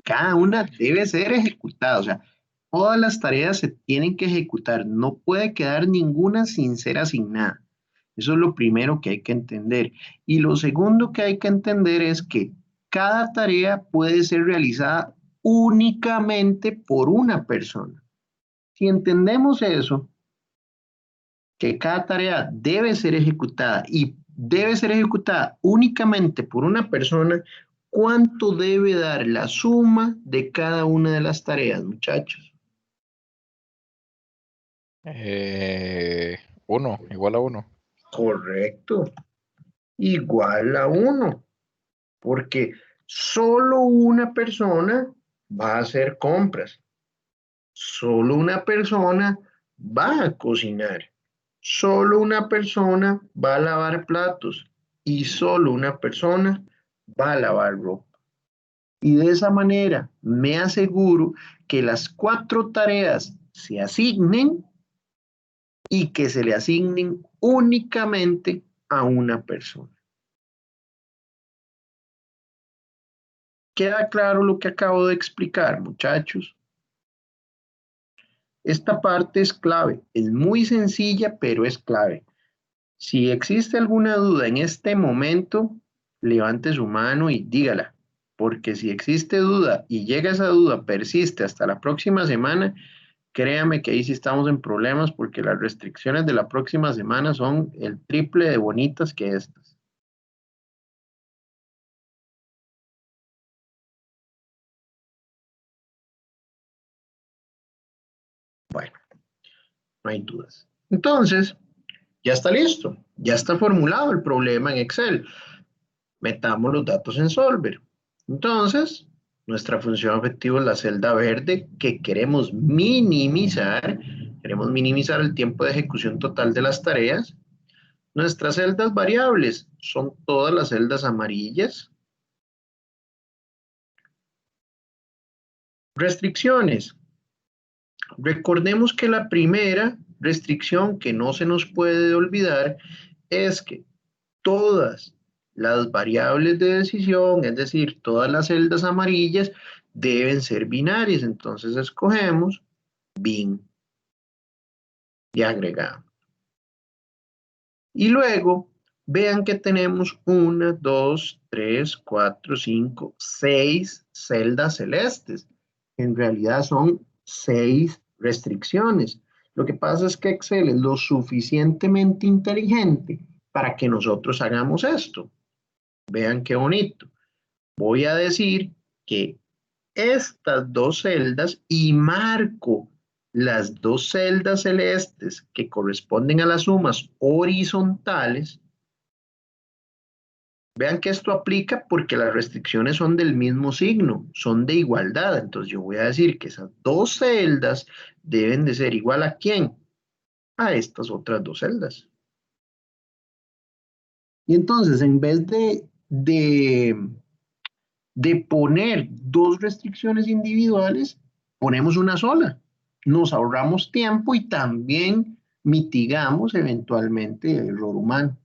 cada una debe ser ejecutada, o sea, todas las tareas se tienen que ejecutar, no puede quedar ninguna sin ser asignada. Eso es lo primero que hay que entender. Y lo segundo que hay que entender es que cada tarea puede ser realizada únicamente por una persona. Si entendemos eso, que cada tarea debe ser ejecutada y debe ser ejecutada únicamente por una persona, ¿cuánto debe dar la suma de cada una de las tareas, muchachos? 1, igual a 1. Correcto. Igual a 1. Porque solo una persona va a hacer compras. Solo una persona va a cocinar. Solo una persona va a lavar platos. Y solo una persona va a lavar ropa. Y de esa manera me aseguro que las 4 tareas se asignen y que se le asignen únicamente a una persona. ¿Queda claro lo que acabo de explicar, muchachos? Esta parte es clave, es muy sencilla, pero es clave. Si existe alguna duda en este momento, levante su mano y dígala, porque si existe duda y llega esa duda, persiste hasta la próxima semana, créame que ahí sí estamos en problemas porque las restricciones de la próxima semana son el triple de bonitas que estas. Bueno, no hay dudas. Entonces, ya está listo, ya está formulado el problema en Excel. Metamos los datos en Solver. Entonces, nuestra función objetivo es la celda verde que queremos minimizar. Queremos minimizar el tiempo de ejecución total de las tareas. Nuestras celdas variables son todas las celdas amarillas. Restricciones. Recordemos que la primera restricción que no se nos puede olvidar es que todas las variables de decisión, es decir, todas las celdas amarillas, deben ser binarias. Entonces escogemos bin y agregamos. Y luego, vean que tenemos 1, 2, 3, 4, 5, 6 celdas celestes. En realidad son 6 restricciones. Lo que pasa es que Excel es lo suficientemente inteligente para que nosotros hagamos esto. Vean qué bonito. Voy a decir que estas 2 celdas y marco las 2 celdas celestes que corresponden a las sumas horizontales. Vean que esto aplica porque las restricciones son del mismo signo, son de igualdad. Entonces yo voy a decir que esas 2 celdas deben de ser igual a ¿quién? A estas otras 2 celdas. Y entonces en vez de poner 2 restricciones individuales, ponemos una sola. Nos ahorramos tiempo y también mitigamos eventualmente el error humano.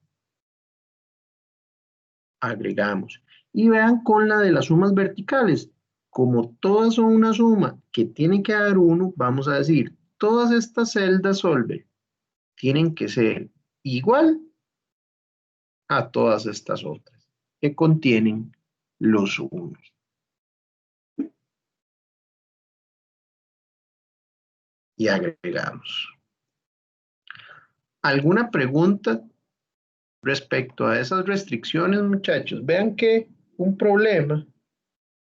Agregamos. Y vean con la de las sumas verticales. Como todas son una suma que tiene que dar 1, vamos a decir, todas estas celdas Solver tienen que ser igual a todas estas otras que contienen los unos. Y agregamos. ¿Alguna pregunta respecto a esas restricciones, muchachos? Vean que un problema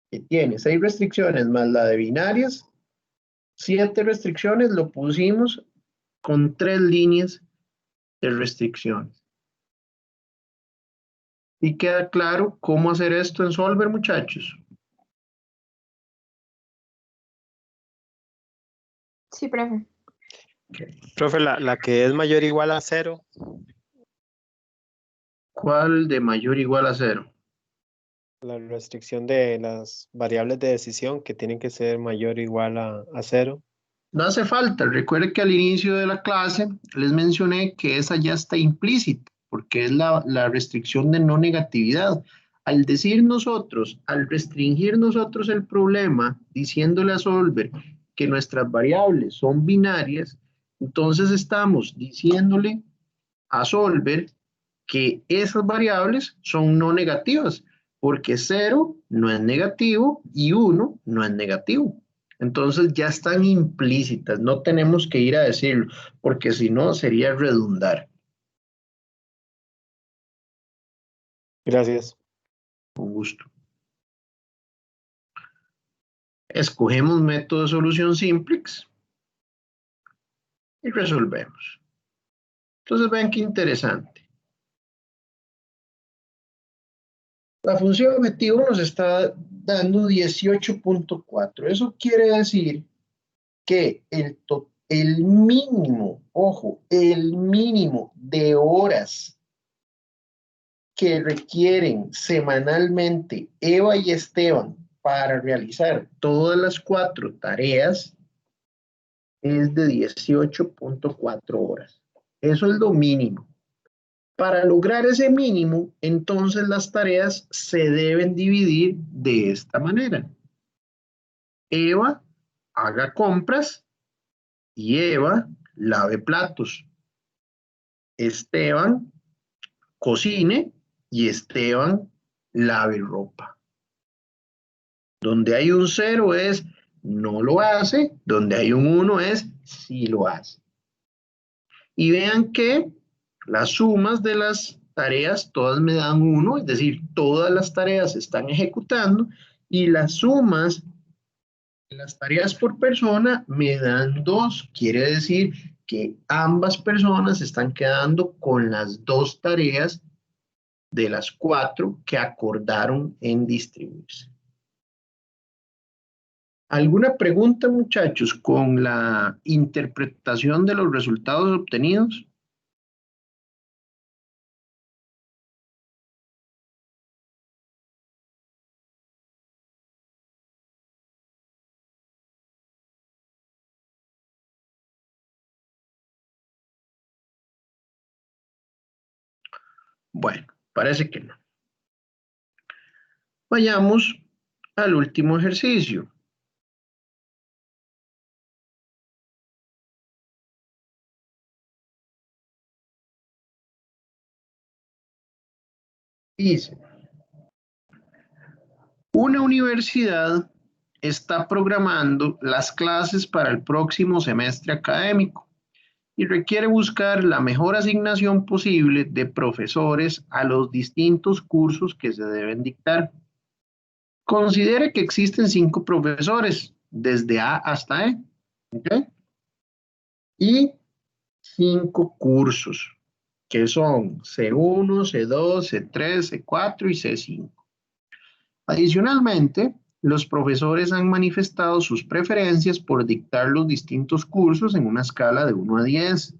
que tiene 6 restricciones más la de binarias, 7 restricciones, lo pusimos con 3 líneas de restricciones. ¿Y queda claro cómo hacer esto en Solver, muchachos? Sí, profe. Okay. Profe, la que es mayor o igual a 0. ¿Cuál de mayor o igual a 0? La restricción de las variables de decisión que tienen que ser mayor o igual a 0. No hace falta. Recuerde que al inicio de la clase les mencioné que esa ya está implícita, porque es la restricción de no negatividad. Al decir nosotros, al restringir nosotros el problema, diciéndole a Solver que nuestras variables son binarias, entonces estamos diciéndole a Solver que esas variables son no negativas, porque 0 no es negativo y 1 no es negativo. Entonces ya están implícitas, no tenemos que ir a decirlo, porque si no sería redundar. Gracias. Con gusto. Escogemos método de solución simplex y resolvemos. Entonces vean qué interesante. La función objetivo nos está dando 18.4. Eso quiere decir que el mínimo, ojo, el mínimo de horas que requieren semanalmente Eva y Esteban para realizar todas las 4 tareas es de 18.4 horas. Eso es lo mínimo. Para lograr ese mínimo, entonces las tareas se deben dividir de esta manera. Eva haga compras y Eva lave platos. Esteban cocine y Esteban lave ropa. Donde hay un 0 es no lo hace, donde hay un 1 es sí lo hace. Y vean que las sumas de las tareas todas me dan 1, es decir, todas las tareas se están ejecutando y las sumas de las tareas por persona me dan 2, quiere decir que ambas personas están quedando con las 2 tareas de las 4 que acordaron en distribuirse. ¿Alguna pregunta, muchachos, con la interpretación de los resultados obtenidos? Bueno, parece que no. Vayamos al último ejercicio. Dice, una universidad está programando las clases para el próximo semestre académico y requiere buscar la mejor asignación posible de profesores a los distintos cursos que se deben dictar. Considere que existen 5 profesores, desde A hasta E, ¿okay? Y 5 cursos, que son C1, C2, C3, C4 y C5. Adicionalmente, los profesores han manifestado sus preferencias por dictar los distintos cursos en una escala de 1 a 10,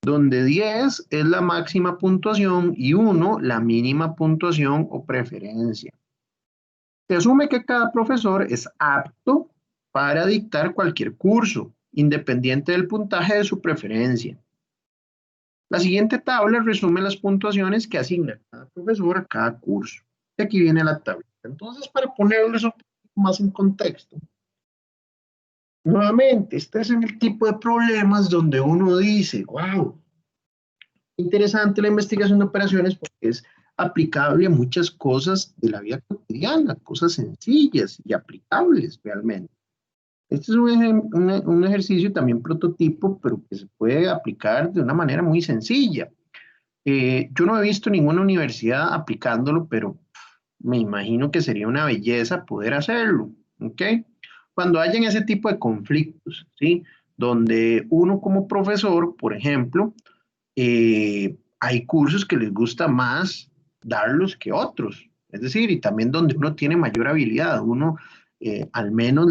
donde 10 es la máxima puntuación y 1 la mínima puntuación o preferencia. Se asume que cada profesor es apto para dictar cualquier curso, independiente del puntaje de su preferencia. La siguiente tabla resume las puntuaciones que asigna cada profesor a cada curso. Y aquí viene la tabla. Entonces, para ponerles un poco más en contexto, nuevamente, este es el tipo de problemas donde uno dice, wow, interesante la investigación de operaciones porque es aplicable a muchas cosas de la vida cotidiana, cosas sencillas y aplicables realmente. Este es un ejercicio también prototipo, pero que se puede aplicar de una manera muy sencilla. Yo no he visto ninguna universidad aplicándolo, pero me imagino que sería una belleza poder hacerlo, ¿ok? Cuando hayan ese tipo de conflictos, ¿sí? Donde uno como profesor, por ejemplo, hay cursos que les gusta más darlos que otros, es decir, y también donde uno tiene mayor habilidad, uno al menos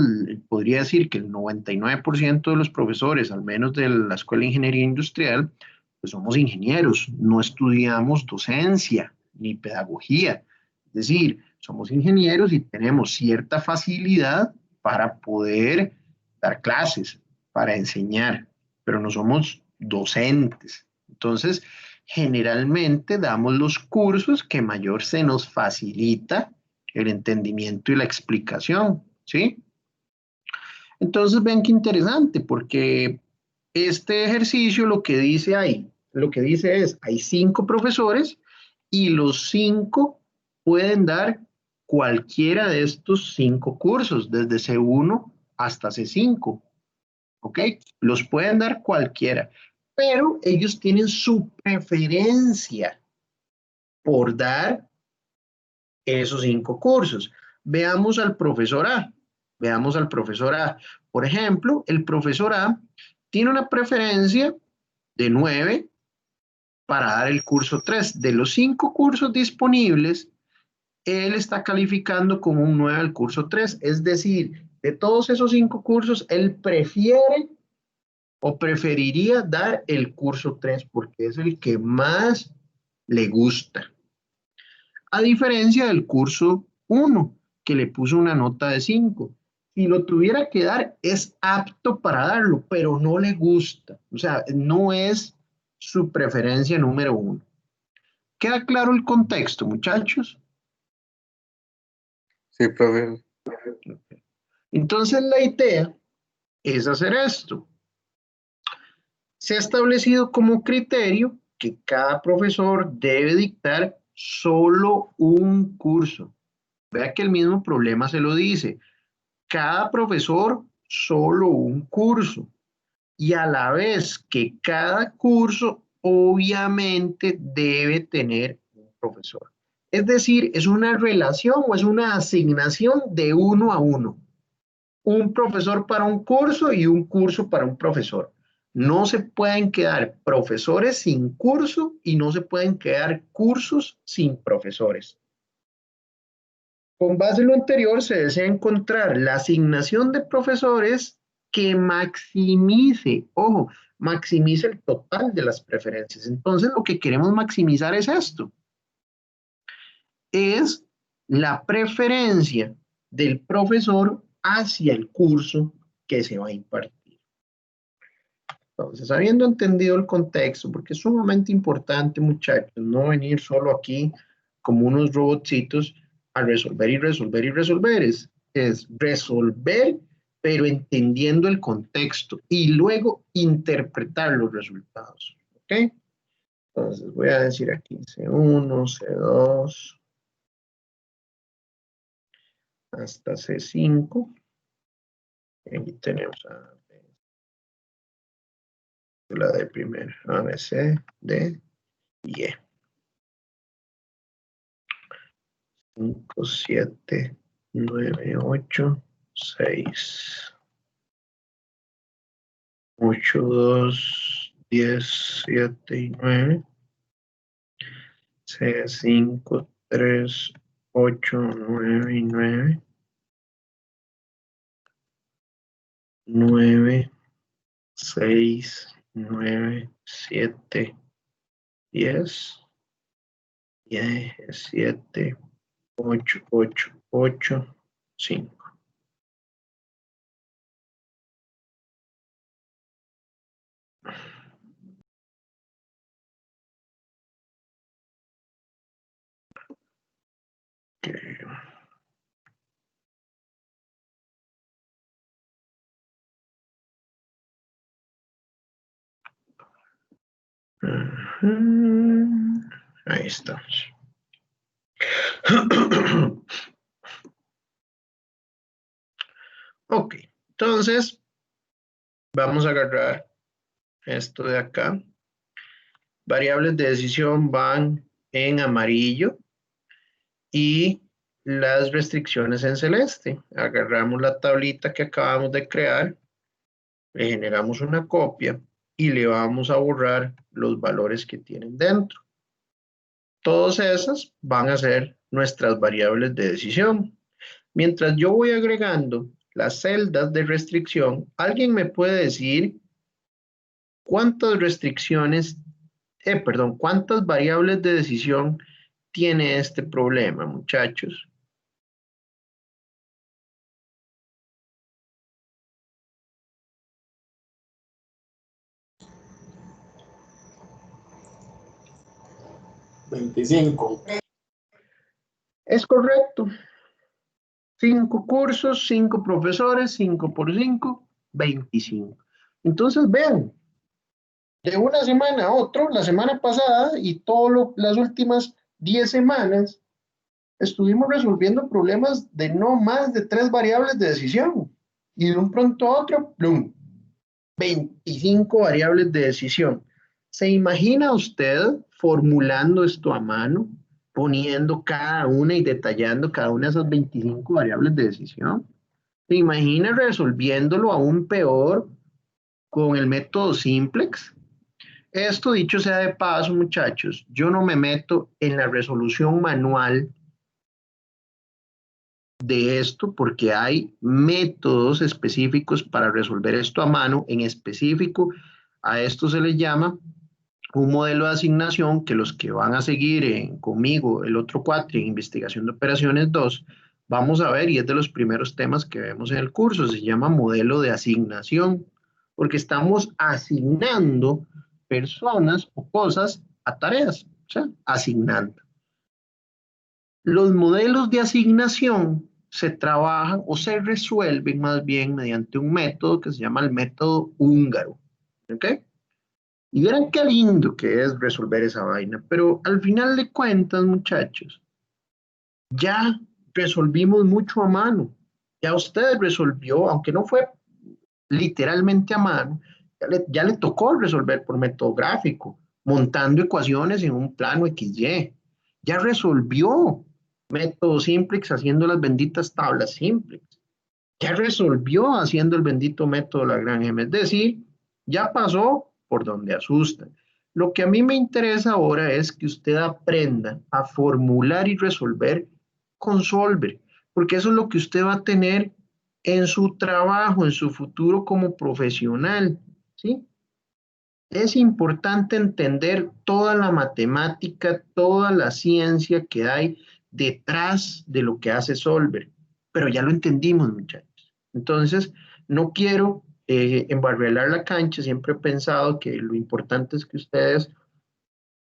podría decir que el 99% de los profesores, al menos de la Escuela de Ingeniería Industrial, pues somos ingenieros, no estudiamos docencia ni pedagogía, es decir, somos ingenieros y tenemos cierta facilidad para poder dar clases, para enseñar, pero no somos docentes. Entonces, generalmente damos los cursos que mayor se nos facilita el entendimiento y la explicación, ¿sí? Entonces, ven qué interesante, porque este ejercicio lo que dice ahí, lo que dice es, hay 5 profesores y los 5 pueden dar cualquiera de estos 5 cursos, desde C1 hasta C5. ¿Ok? Los pueden dar cualquiera, pero ellos tienen su preferencia por dar esos 5 cursos. Veamos al profesor A. Veamos al profesor A. Por ejemplo, el profesor A tiene una preferencia de 9 para dar el curso 3. De los 5 cursos disponibles, él está calificando con un 9 al curso 3. Es decir, de todos esos 5 cursos, él prefiere o preferiría dar el curso 3 porque es el que más le gusta. A diferencia del curso 1, que le puso una nota de 5. Si lo tuviera que dar, es apto para darlo, pero no le gusta. O sea, no es su preferencia número 1. ¿Queda claro el contexto, muchachos? Sí, profe. Entonces la idea es hacer esto. Se ha establecido como criterio que cada profesor debe dictar solo un curso. Vea que el mismo problema se lo dice. Cada profesor solo un curso. Y a la vez que cada curso obviamente debe tener un profesor. Es decir, es una relación o es una asignación de 1 a 1. Un profesor para un curso y un curso para un profesor. No se pueden quedar profesores sin curso y no se pueden quedar cursos sin profesores. Con base en lo anterior, se desea encontrar la asignación de profesores que maximice, ojo, maximice el total de las preferencias. Entonces, lo que queremos maximizar es esto. Es la preferencia del profesor hacia el curso que se va a impartir. Entonces, habiendo entendido el contexto, porque es sumamente importante, muchachos, no venir solo aquí como unos robotcitos a resolver y resolver y resolver. Es resolver, pero entendiendo el contexto y luego interpretar los resultados. ¿Ok? Entonces, voy a decir aquí C1, C2, hasta C5. Y aquí tenemos a la de primera, A, B, C, D y E. 5, 7, 9, 8, 6, 8, 2, 10, 7 y 9. C, 5, 3, 8, 9 y 9. 9, 6, 9, 7, 10. 10, 7, 8, 8, 8, 5. Okay. Ahí estamos. Ok, entonces vamos a agarrar esto de acá. Variables de decisión van en amarillo y las restricciones en celeste. Agarramos la tablita que acabamos de crear, le generamos una copia y le vamos a borrar los valores que tienen dentro. Todas esas van a ser nuestras variables de decisión. Mientras yo voy agregando las celdas de restricción, ¿alguien me puede decir cuántas restricciones, cuántas variables de decisión tiene este problema, muchachos? ¿25? Es correcto. 5 cursos, 5 profesores, 5 por 5, 25. Entonces, vean, de una semana a otra, la semana pasada y todas las últimas 10 semanas, estuvimos resolviendo problemas de no más de 3 variables de decisión. Y de un pronto a otro, ¡plum! 25 variables de decisión. ¿Se imagina usted formulando esto a mano, poniendo cada una y detallando cada una de esas 25 variables de decisión? ¿Se imagina resolviéndolo aún peor con el método simplex? Esto, dicho sea de paso, muchachos, yo no me meto en la resolución manual de esto porque hay métodos específicos para resolver esto a mano. En específico, a esto se le llama un modelo de asignación que los que van a seguir conmigo el otro cuatri en investigación de operaciones 2, vamos a ver, y es de los primeros temas que vemos en el curso, se llama modelo de asignación, porque estamos asignando personas o cosas a tareas, o sea, asignando. Los modelos de asignación se trabajan o se resuelven más bien mediante un método que se llama el método húngaro. ¿Ok? Y verán qué lindo que es resolver esa vaina. Pero al final de cuentas, muchachos, ya resolvimos mucho a mano. Ya usted resolvió, aunque no fue literalmente a mano, ya le tocó resolver por método gráfico, montando ecuaciones en un plano XY. Ya resolvió método simplex haciendo las benditas tablas simplex. Ya resolvió haciendo el bendito método Lagrange. Es decir, ya pasó por donde asusta. Lo que a mí me interesa ahora es que usted aprenda a formular y resolver con Solver, porque eso es lo que usted va a tener en su trabajo, en su futuro como profesional, ¿sí? Es importante entender toda la matemática, toda la ciencia que hay detrás de lo que hace Solver, pero ya lo entendimos, muchachos. Entonces, no quiero embarrelar la cancha, siempre he pensado que lo importante es que ustedes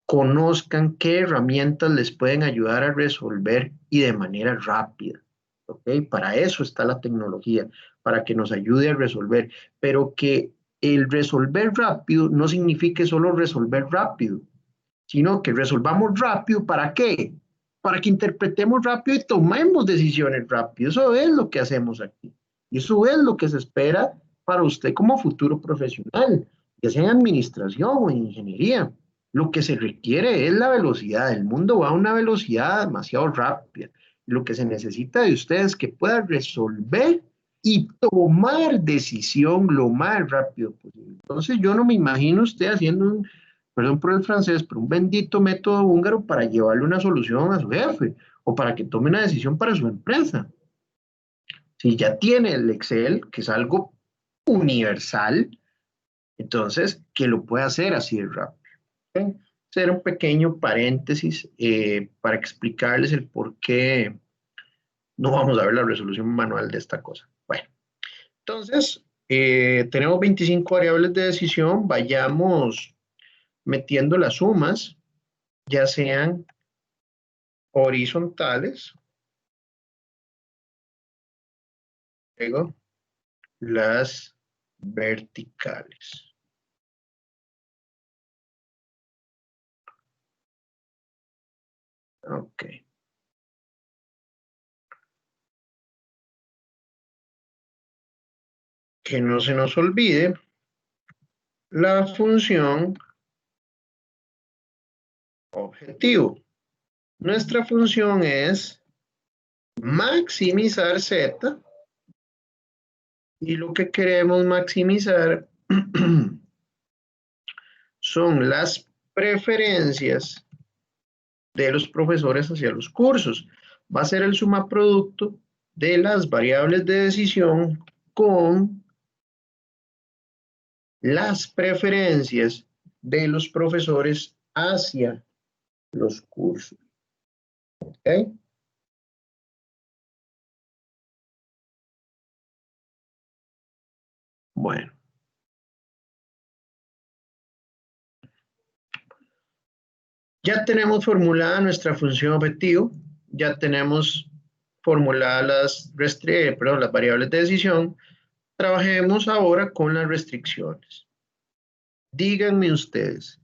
conozcan qué herramientas les pueden ayudar a resolver y de manera rápida. ¿Ok? Para eso está la tecnología, para que nos ayude a resolver, pero que el resolver rápido no significa solo resolver rápido, sino que resolvamos rápido, ¿para qué? Para que interpretemos rápido y tomemos decisiones rápido. Eso es lo que hacemos aquí. Y eso es lo que se espera para usted como futuro profesional, ya sea en administración o en ingeniería. Lo que se requiere es la velocidad. El mundo va a una velocidad demasiado rápida. Lo que se necesita de ustedes es que puedan resolver y tomar decisión lo más rápido posible. Entonces yo no me imagino usted haciendo perdón por el francés, pero un bendito método húngaro para llevarle una solución a su jefe o para que tome una decisión para su empresa. Si ya tiene el Excel, que es algo universal, entonces que lo pueda hacer así de rápido. ¿Okay? Hacer un pequeño paréntesis para explicarles el por qué no vamos a ver la resolución manual de esta cosa. Bueno, entonces tenemos 25 variables de decisión, vayamos metiendo las sumas, ya sean horizontales, luego las verticales. Ok. Que no se nos olvide la función objetivo. Nuestra función es maximizar z y lo que queremos maximizar son las preferencias de los profesores hacia los cursos. Va a ser el sumaproducto de las variables de decisión con las preferencias de los profesores hacia los cursos. ¿Ok? Bueno. Ya tenemos formulada nuestra función objetivo, ya tenemos formuladas las variables de decisión. Trabajemos ahora con las restricciones. díganme ustedes,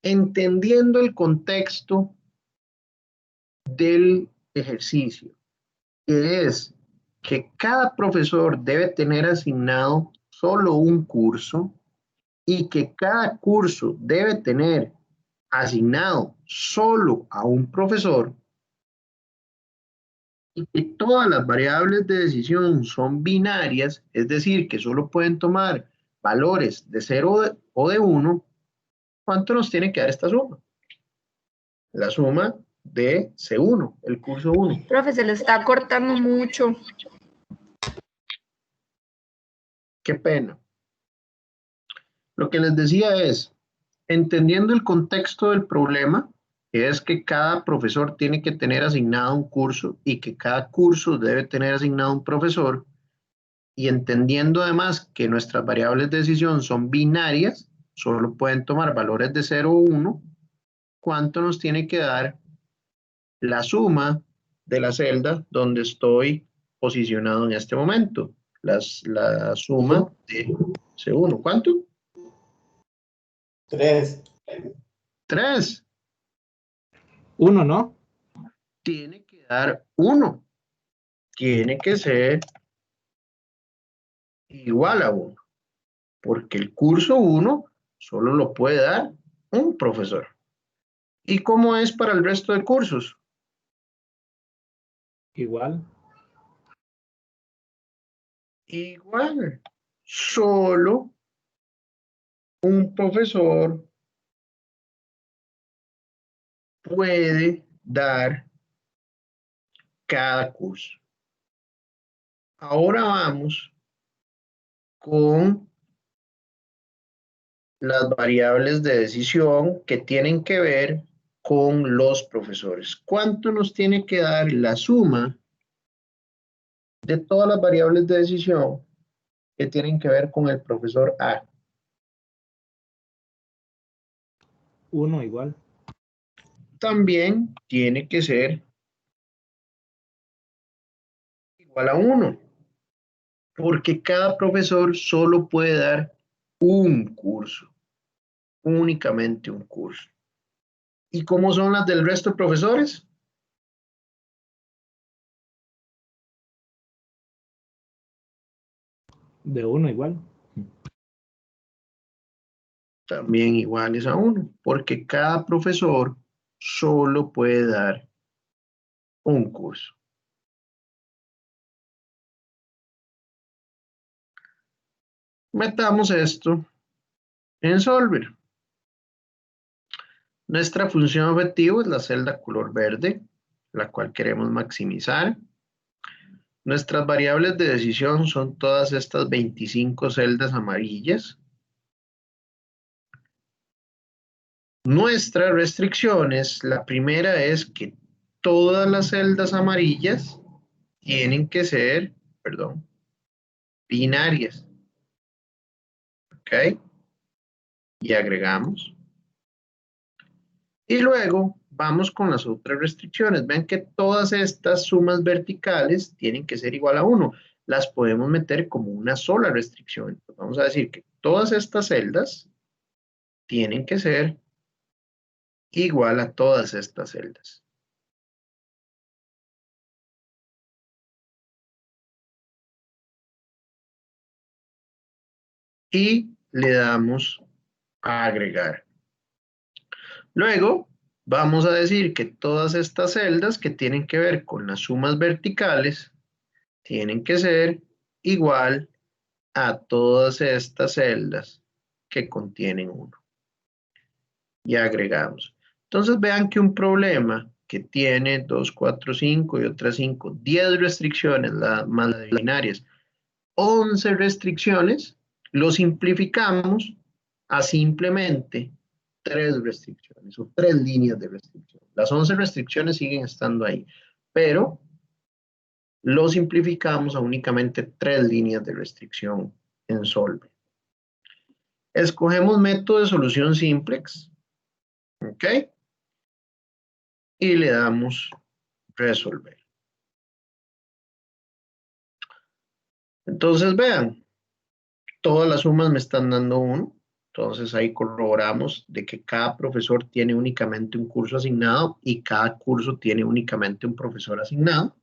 entendiendo el contexto del ejercicio, que es que cada profesor debe tener asignado solo un curso y que cada curso debe tener asignado solo a un profesor, y que todas las variables de decisión son binarias, es decir, que solo pueden tomar valores de 0 o de 1, ¿cuánto nos tiene que dar esta suma? La suma de C1, el curso 1. Profe, se le está cortando mucho. Qué pena. Lo que les decía es, entendiendo el contexto del problema, que es que cada profesor tiene que tener asignado un curso y que cada curso debe tener asignado un profesor, y entendiendo además que nuestras variables de decisión son binarias, solo pueden tomar valores de 0 o 1, ¿cuánto nos tiene que dar la suma de la celda donde estoy posicionado en este momento? La suma de C1, ¿cuánto? 3. 3. 1, ¿no? Tiene que dar 1. Tiene que ser igual a 1. Porque el curso 1 solo lo puede dar un profesor. ¿Y cómo es para el resto de cursos? Igual. Igual. Solo un profesor puede dar cada curso. Ahora vamos con las variables de decisión que tienen que ver con los profesores. ¿Cuánto nos tiene que dar la suma de todas las variables de decisión que tienen que ver con el profesor A? 1 igual. También tiene que ser igual a 1, porque cada profesor solo puede dar un curso, únicamente un curso. ¿Y cómo son las del resto de profesores? De 1 igual. También iguales a 1, porque cada profesor solo puede dar un curso. Metamos esto en Solver. Nuestra función objetivo es la celda color verde, la cual queremos maximizar. Nuestras variables de decisión son todas estas 25 celdas amarillas. Nuestras restricciones, la primera es que todas las celdas amarillas tienen que ser, binarias. ¿Ok? Y agregamos. Y luego vamos con las otras restricciones. Vean que todas estas sumas verticales tienen que ser igual a 1. Las podemos meter como una sola restricción. Entonces, vamos a decir que todas estas celdas tienen que ser igual a todas estas celdas. Y le damos a agregar. Luego vamos a decir que todas estas celdas que tienen que ver con las sumas verticales tienen que ser igual a todas estas celdas que contienen 1. Y agregamos. Entonces vean que un problema que tiene 2, 4, 5 y otras 5, 10 restricciones más las binarias, 11 restricciones, lo simplificamos a simplemente 3 restricciones o 3 líneas de restricción. Las 11 restricciones siguen estando ahí, pero lo simplificamos a únicamente 3 líneas de restricción en Solver. Escogemos método de solución simplex, ¿ok? Y le damos resolver. Entonces vean, todas las sumas me están dando 1, Entonces ahí corroboramos de que cada profesor tiene únicamente un curso asignado y cada curso tiene únicamente un profesor asignado.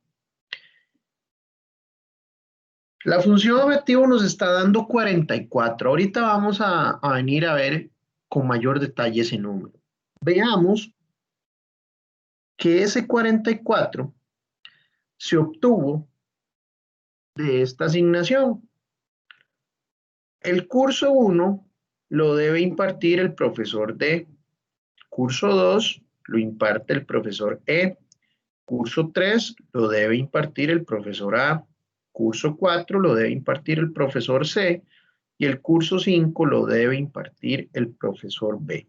La función objetivo nos está dando 44. Ahorita vamos a venir a ver con mayor detalle ese número. Veamos que ese 44 se obtuvo de esta asignación. El curso 1 lo debe impartir el profesor D. Curso 2 lo imparte el profesor E. Curso 3 lo debe impartir el profesor A. Curso 4 lo debe impartir el profesor C. Y el curso 5 lo debe impartir el profesor B.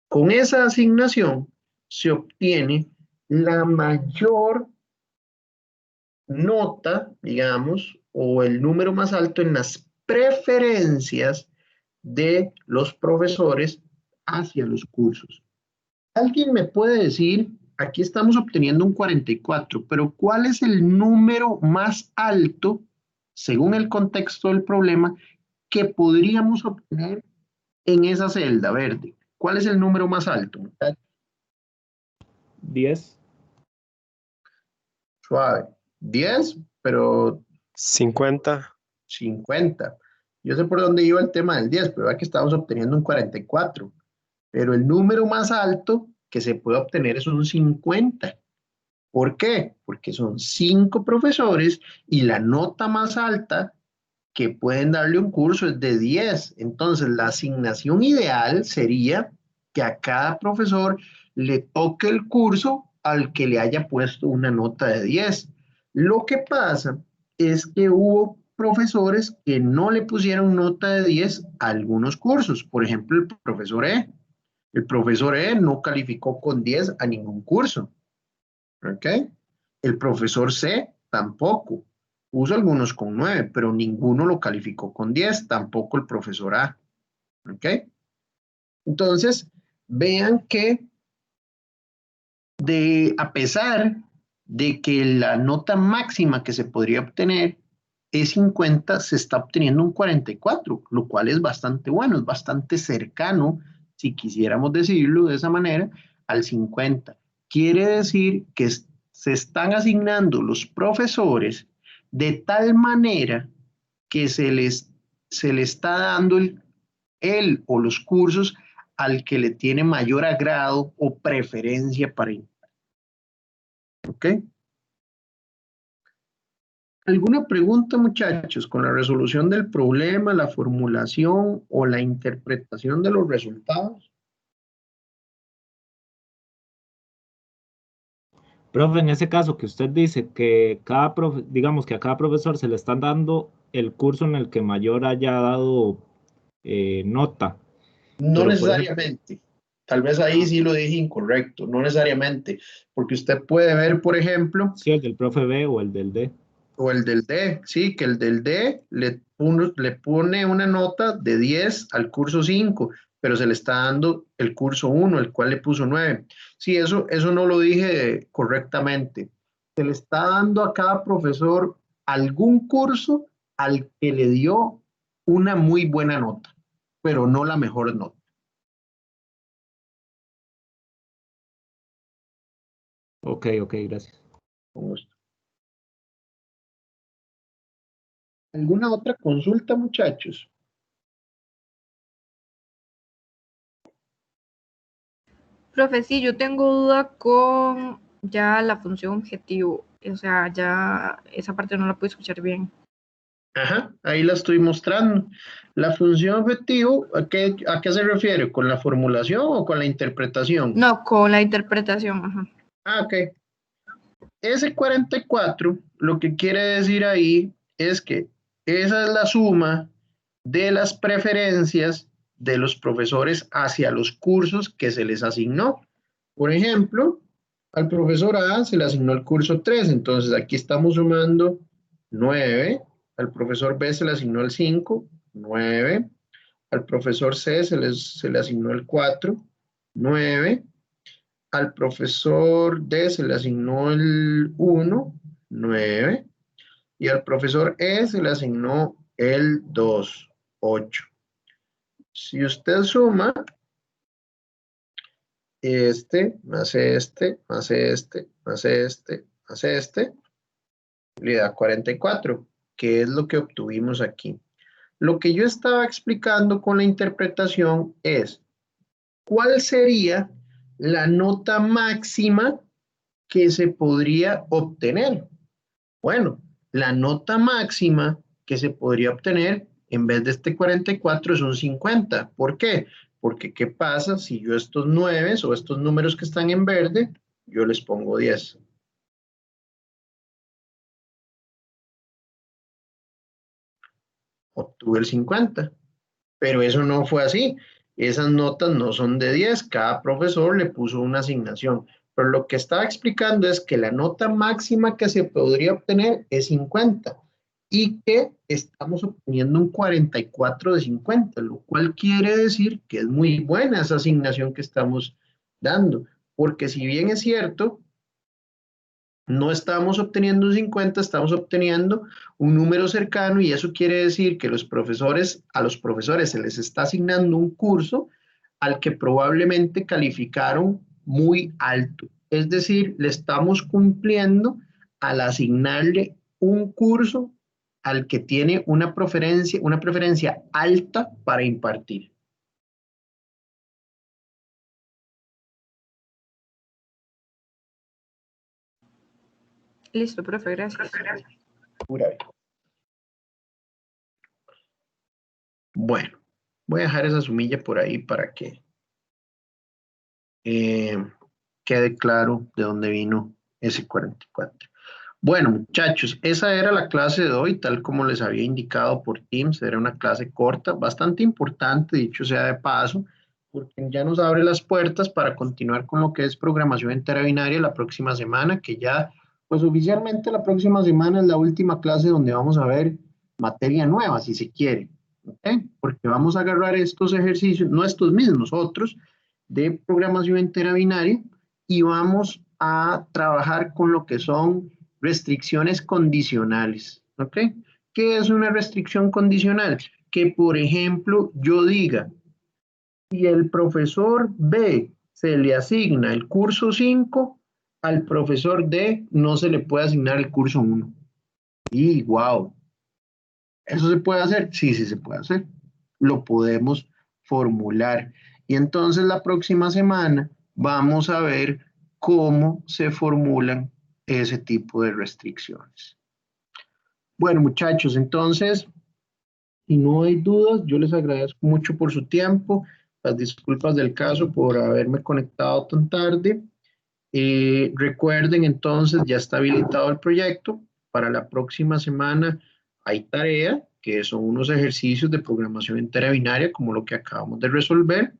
Con esa asignación se obtiene la mayor nota, digamos, o el número más alto en las preferencias de los profesores hacia los cursos. ¿Alguien me puede decir, aquí estamos obteniendo un 44, pero cuál es el número más alto, según el contexto del problema, que podríamos obtener en esa celda verde? ¿Cuál es el número más alto? 10. Suave. 10, pero 50. 50. Yo sé por dónde iba el tema del 10, pero vea que estamos obteniendo un 44. Pero el número más alto que se puede obtener es un 50. ¿Por qué? Porque son 5 profesores y la nota más alta que pueden darle un curso es de 10. Entonces, la asignación ideal sería que a cada profesor le toque el curso al que le haya puesto una nota de 10. Lo que pasa es que hubo profesores que no le pusieron nota de 10 a algunos cursos. Por ejemplo, el profesor E. El profesor E no calificó con 10 a ningún curso. ¿Ok? El profesor C tampoco. Puso algunos con 9, pero ninguno lo calificó con 10, tampoco el profesor A. ¿Ok? Entonces, vean que a pesar de que la nota máxima que se podría obtener es 50, se está obteniendo un 44, lo cual es bastante bueno, es bastante cercano, si quisiéramos decirlo de esa manera, al 50. Quiere decir que se están asignando los profesores de tal manera que se le está dando el o los cursos al que le tiene mayor agrado o preferencia para impartir. ¿Ok? ¿Alguna pregunta, muchachos, con la resolución del problema, la formulación o la interpretación de los resultados? Profe, en ese caso que usted dice que digamos que a cada profesor se le están dando el curso en el que mayor haya dado nota. No Pero necesariamente. Tal vez ahí sí lo dije incorrecto, no necesariamente, porque usted puede ver, por ejemplo, sí, el del profe B o el del D. O el del D, sí, que el del D le pone una nota de 10 al curso 5, pero se le está dando el curso 1, el cual le puso 9. Sí, eso no lo dije correctamente. Se le está dando a cada profesor algún curso al que le dio una muy buena nota, pero no la mejor nota. Ok, gracias. Con gusto. ¿Alguna otra consulta, muchachos? Profe, sí, yo tengo duda con ya la función objetivo. O sea, ya esa parte no la puedo escuchar bien. Ajá, ahí la estoy mostrando. La función objetivo, ¿a qué se refiere? ¿Con la formulación o con la interpretación? No, con la interpretación. Ajá. Ah, ok. Ese 44, lo que quiere decir ahí es que esa es la suma de las preferencias de los profesores hacia los cursos que se les asignó. Por ejemplo, al profesor A se le asignó el curso 3, entonces aquí estamos sumando 9. Al profesor B se le asignó el 5, 9. Al profesor C se le asignó el 4, 9. Al profesor D se le asignó el 1, 9. Y al profesor E se le asignó el 2, 8. Si usted suma este, más este, más este, más este, más este, le da 44, que es lo que obtuvimos aquí. Lo que yo estaba explicando con la interpretación es cuál sería la nota máxima que se podría obtener. Bueno, la nota máxima que se podría obtener en vez de este 44 es un 50. ¿Por qué? Porque ¿qué pasa si yo estos 9 o estos números que están en verde, yo les pongo 10? Obtuve el 50. Pero eso no fue así. Esas notas no son de 10. Cada profesor le puso una asignación. Pero lo que estaba explicando es que la nota máxima que se podría obtener es 50 y que estamos obteniendo un 44 de 50, lo cual quiere decir que es muy buena esa asignación que estamos dando. Porque si bien es cierto, no estamos obteniendo un 50, estamos obteniendo un número cercano y eso quiere decir que a los profesores se les está asignando un curso al que probablemente calificaron muy alto. Es decir, le estamos cumpliendo al asignarle un curso al que tiene una preferencia alta para impartir. Listo, profe, gracias. Pura vida. Bueno, voy a dejar esa sumilla por ahí para que quede claro de dónde vino ese 44. Bueno, muchachos, esa era la clase de hoy, tal como les había indicado por Teams. Era una clase corta, bastante importante, dicho sea de paso, porque ya nos abre las puertas para continuar con lo que es programación entera binaria la próxima semana, que ya, pues oficialmente la próxima semana es la última clase donde vamos a ver materia nueva, si se quiere, ¿ok? Porque vamos a agarrar estos ejercicios, no estos mismos, otros, de programación entera binaria, y vamos a trabajar con lo que son restricciones condicionales, ¿ok? ¿Qué es una restricción condicional? Que, por ejemplo, yo diga, si el profesor B se le asigna el curso 5, al profesor D no se le puede asignar el curso 1. Y, wow, ¿eso se puede hacer? Sí, sí se puede hacer. Lo podemos formular. Y entonces la próxima semana vamos a ver cómo se formulan ese tipo de restricciones. Bueno, muchachos, entonces, si no hay dudas, yo les agradezco mucho por su tiempo. Las disculpas del caso por haberme conectado tan tarde. Recuerden entonces, ya está habilitado el proyecto. Para la próxima semana hay tarea, que son unos ejercicios de programación entera binaria, como lo que acabamos de resolver.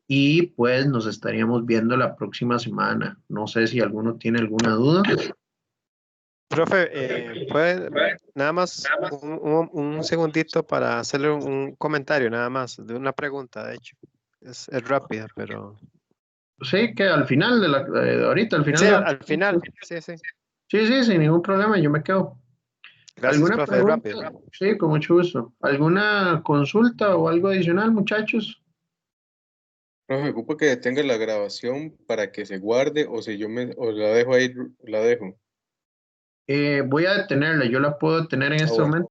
Y pues nos estaríamos viendo la próxima semana. No sé si alguno tiene alguna duda. Profe, ¿puede nada más un segundito para hacerle un comentario, nada más, de una pregunta, de hecho? Es rápida, pero... Sí, que al final ahorita, al final Sí, de al final, sí, sí. Sí, sí, sin ningún problema, yo me quedo. Gracias, ¿Alguna profe, pregunta? rápido. Sí, con mucho gusto. ¿Alguna consulta o algo adicional, muchachos? Profe, ocupo que detenga la grabación para que se guarde o si o la dejo ahí, la dejo. Voy a detenerla, yo la puedo detener en este bueno. momento.